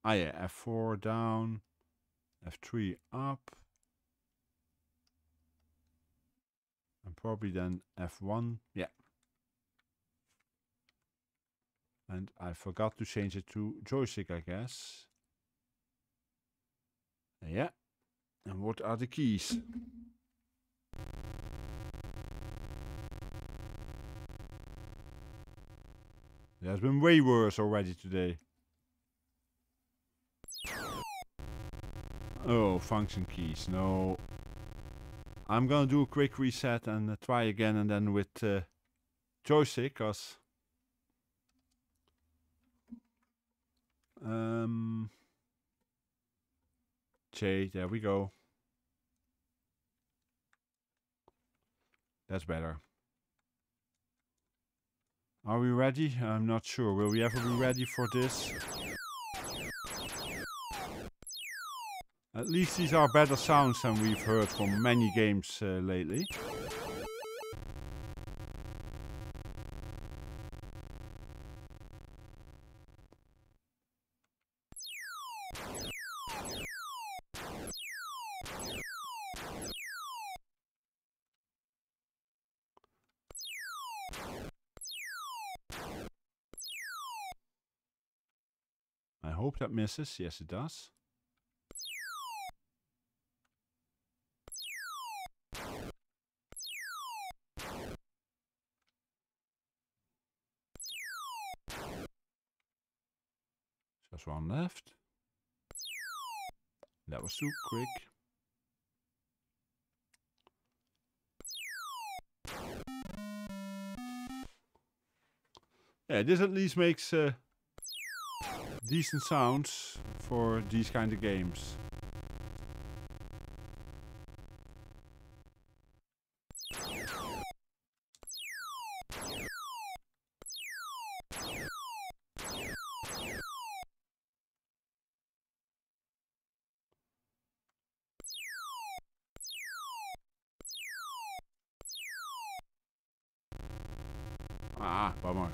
Ah yeah, F4 down, F3 up. And probably then F1, yeah. And I forgot to change it to joystick, I guess. Yeah. And what are the keys? It has been way worse already today. Oh, function keys, no. I'm gonna do a quick reset and try again, and then with joystick, cause J, there we go. That's better. Are we ready? I'm not sure. Will we ever be ready for this? At least these are better sounds than we've heard from many games lately. I hope that misses. Yes, it does. Just one left. That was too quick. Yeah, this at least makes decent sounds for these kind of games. Ah, bummer.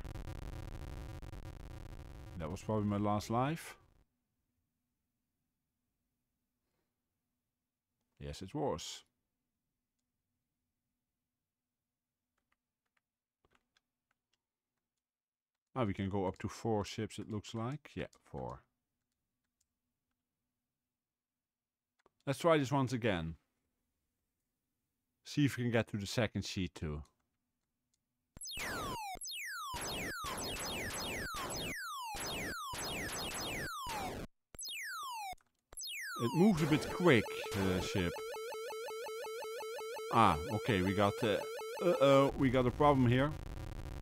That was probably my last life. Yes, it was. Ah, we can go up to 4 ships, it looks like. Yeah, 4. Let's try this once again. See if we can get to the second sheet too. It moves a bit quick, the ship. Ah, okay, we got we got a problem here.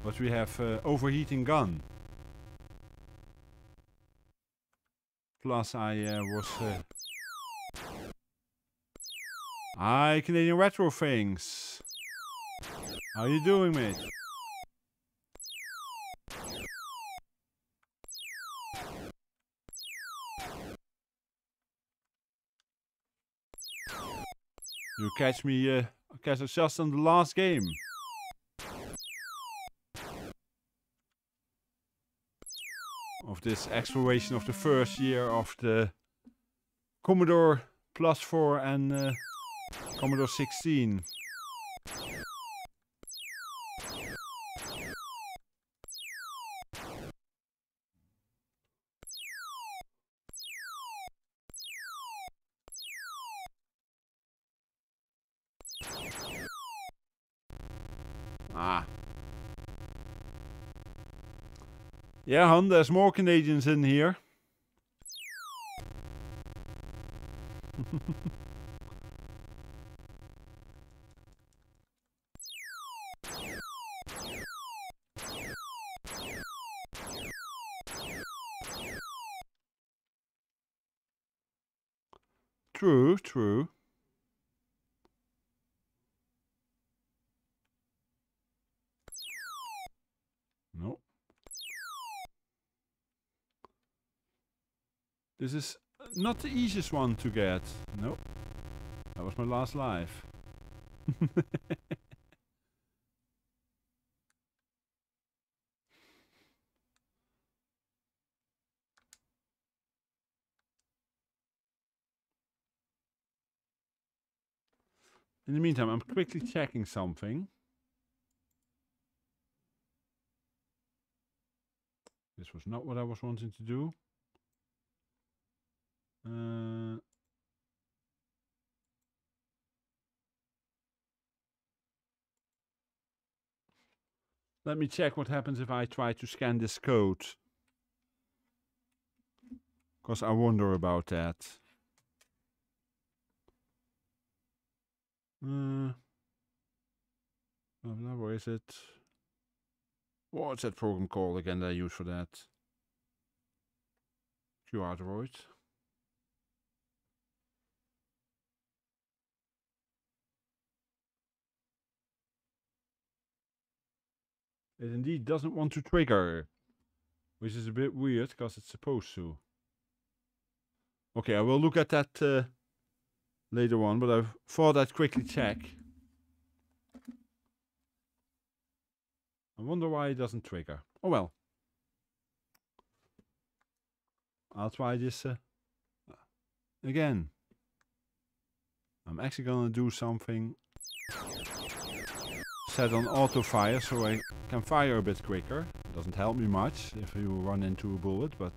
But we have overheating gun. Plus I was... Hi, Canadian Retro Things. How you doing, mate? You catch me, I guess it's just on the last game. Of this exploration of the first year of the Commodore +4 and Commodore 16. Ah. Yeah, hon, there's more Canadians in here. True, true. No. This is not the easiest one to get. No. That was my last life. In the meantime, I'm quickly checking something. This was not what I was wanting to do. Let me check what happens if I try to scan this code. Because I wonder about that. Where is it? What's that program called again that I use for that? QR droid. It indeed doesn't want to trigger. Which is a bit weird because it's supposed to. Okay, I will look at that later on, but I thought I'd quickly check. I wonder why it doesn't trigger. Oh well. I'll try this again. I'm actually gonna do something. Set on auto fire so I can fire a bit quicker. Doesn't help me much if you run into a bullet, but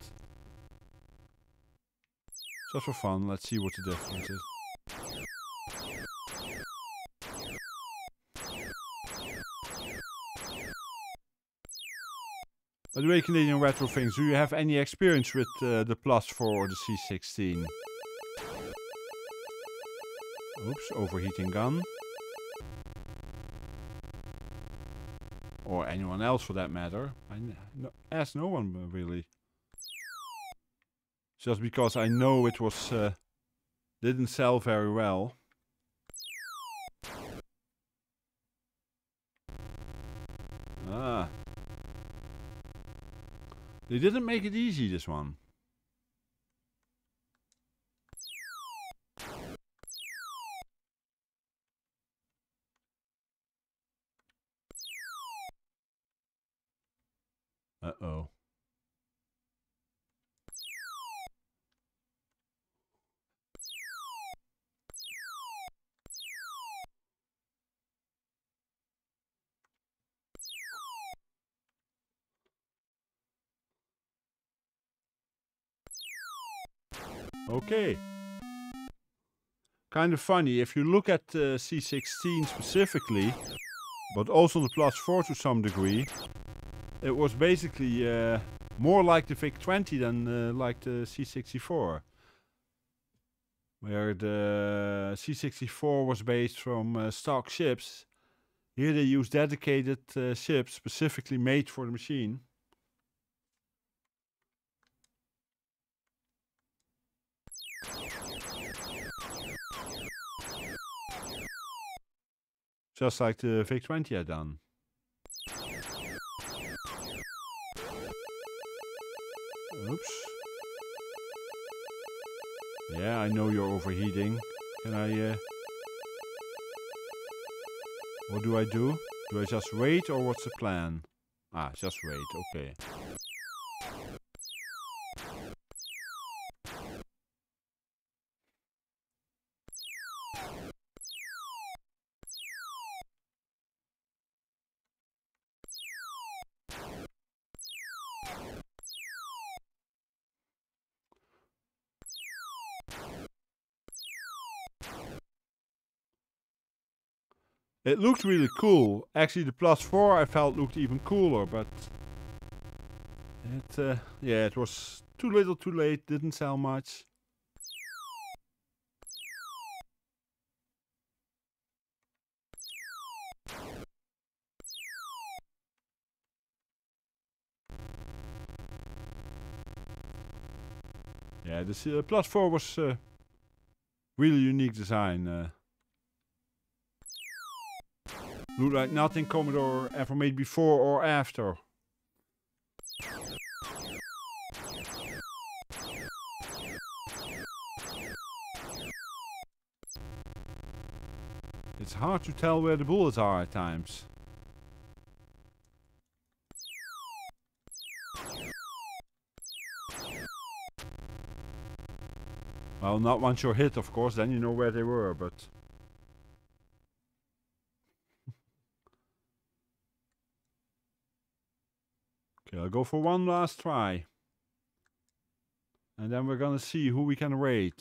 just for fun, let's see what the difference is. By the way, Canadian Retro Things, do you have any experience with the +4 or the C16? Oops, overheating gun. Or anyone else for that matter. I asked no one really. Just because I know it was didn't sell very well. Ah. They didn't make it easy, this one. Uh-oh. Okay. Kind of funny, if you look at C16 specifically, but also the +4 to some degree, it was basically more like the VIC-20 than like the C64. Where the C64 was based from stock ships. Here they use dedicated ships specifically made for the machine. Just like the VIC-20 had done. Oops. Yeah, I know you're overheating. Can I... What do I do? Do I just wait or what's the plan? Ah, just wait, okay. It looked really cool. Actually, the plus 4 I felt looked even cooler, but it, yeah, it was too little, too late. Didn't sell much. Yeah, this plus 4 was really unique design. Looked like nothing Commodore ever made before or after. It's hard to tell where the bullets are at times. Well, not once you're hit, of course, then you know where they were, but... Okay, I'll go for one last try. And then we're gonna see who we can raid.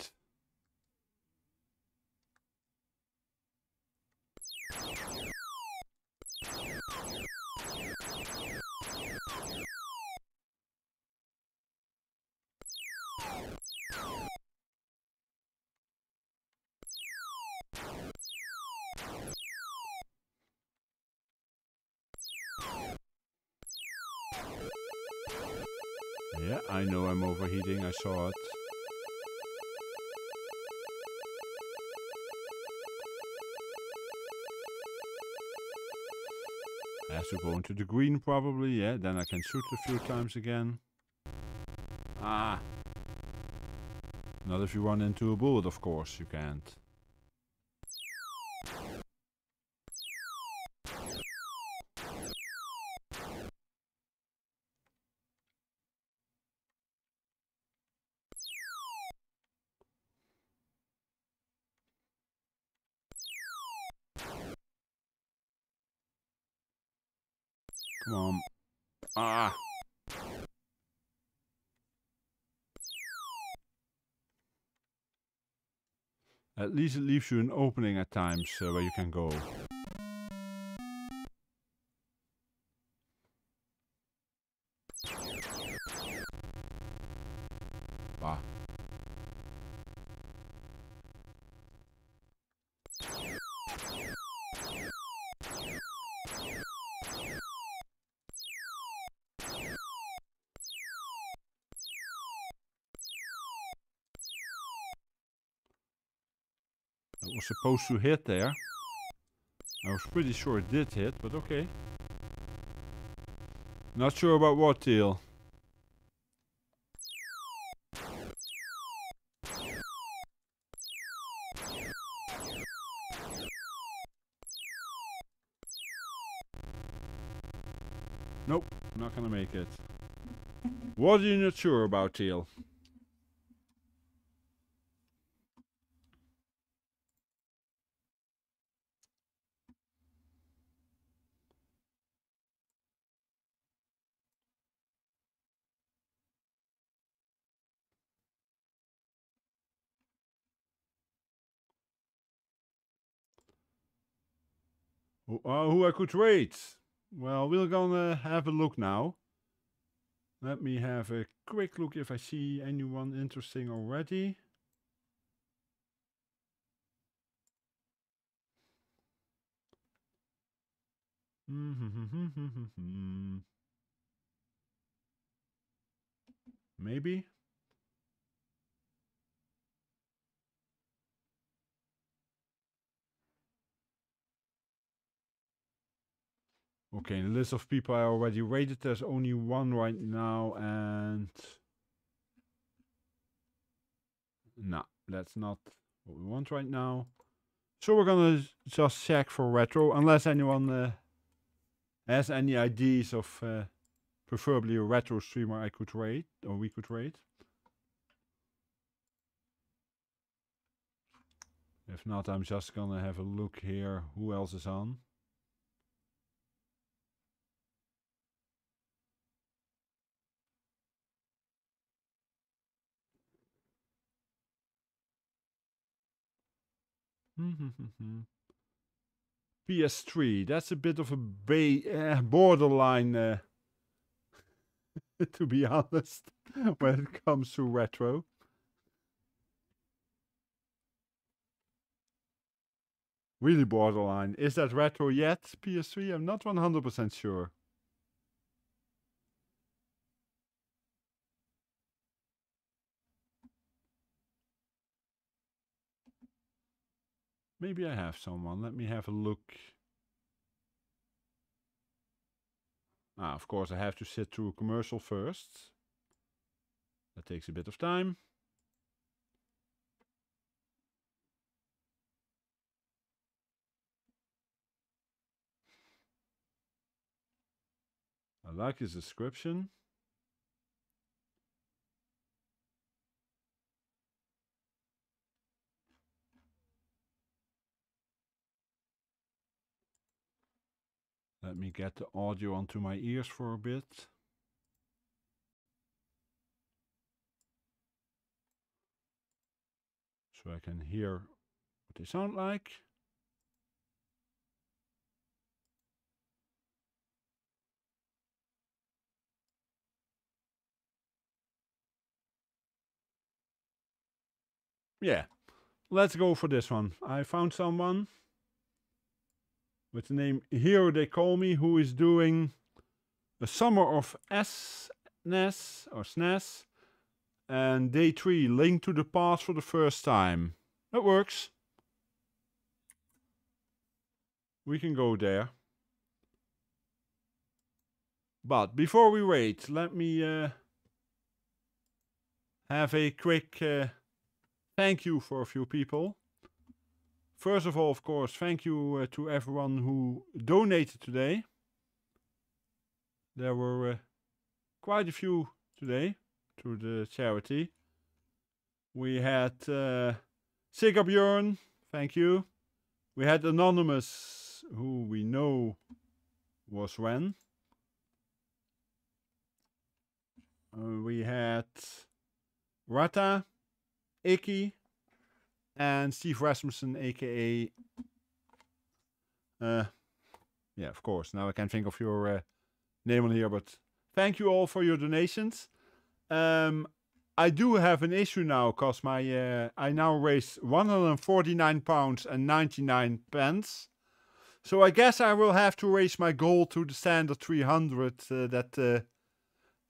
Yeah, I know I'm overheating, I saw it. I have to go into the green probably, yeah, then I can shoot a few times again. Ah! Not if you run into a bullet, of course, you can't. Come on. Ah! At least it leaves you an opening at times where you can go. Ah. That was supposed to hit there. I was pretty sure it did hit, but okay. Not sure about what, Teal. Nope, not gonna make it. What are you not sure about, Teal? Who I could rate? Well, we're gonna have a look now. Let me have a quick look if I see anyone interesting already. Maybe? Okay, in the list of people I already rated, there's only one right now, and... No, that's not what we want right now. So we're gonna just check for retro, unless anyone has any ideas of preferably a retro streamer I could rate, or we could rate. If not, I'm just gonna have a look here who else is on. PS3. That's a bit of a borderline, to be honest, when it comes to retro. Really borderline. Is that retro yet, PS3? I'm not 100% sure. Maybe I have someone. Let me have a look. Ah, of course, I have to sit through a commercial first. That takes a bit of time. I like his description. Let me get the audio onto my ears for a bit. So I can hear what they sound like. Yeah, let's go for this one. I found someone with the name Hero They Call Me, who is doing a Summer of SNES or SNES and Day 3, Link to the Past for the first time. That works. We can go there. But before we wait, let me have a quick thank you for a few people. First of all, of course, thank you to everyone who donated today. There were quite a few today to the charity. We had Sigabjörn, thank you. We had Anonymous, who we know was Ren. We had Rata, Icky, and Steve Rasmussen, aka yeah, of course, now I can't think of your name on here, but thank you all for your donations. I do have an issue now, because my I now raised £149 and 99 pence. So I guess I will have to raise my goal to the standard 300 that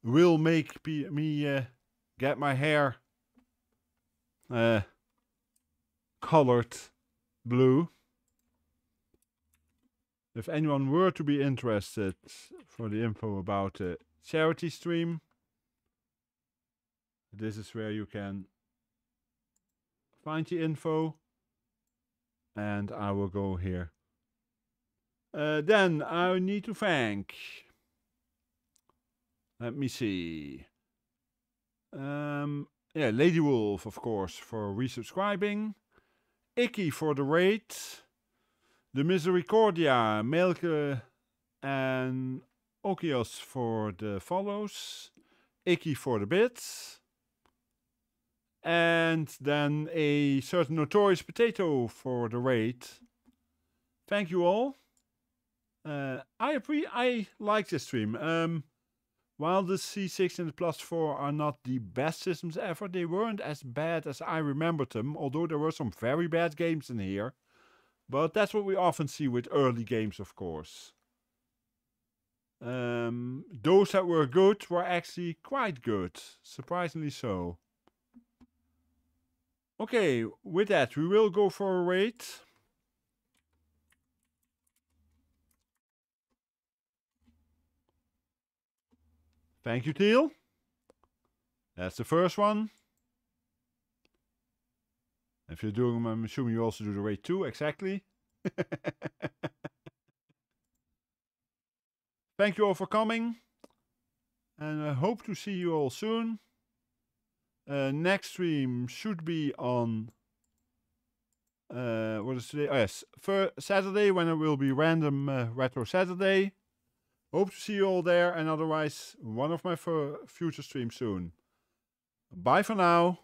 will make me get my hair colored blue. If anyone were to be interested for the info about the charity stream, this is where you can find the info, and I will go here. Then I need to thank, let me see, yeah, Lady Wolf, of course, for resubscribing, Icky for the raid, the Misericordia, Melke and Okios for the follows, Icky for the bits, and then a certain Notorious Potato for the raid. Thank you all. I like this stream. While the C16 and the Plus 4 are not the best systems ever, they weren't as bad as I remembered them, although there were some very bad games in here. But that's what we often see with early games, of course. Those that were good were actually quite good, surprisingly so. Okay, with that, we will go for a raid. Thank you, Teal. That's the first one. If you're doing them, I'm assuming you also do the raid too, exactly. Thank you all for coming. And I hope to see you all soon. Next stream should be on... what is today? Oh, yes, for Saturday, when it will be random Retro Saturday. Hope to see you all there, and otherwise, one of my future streams soon. Bye for now.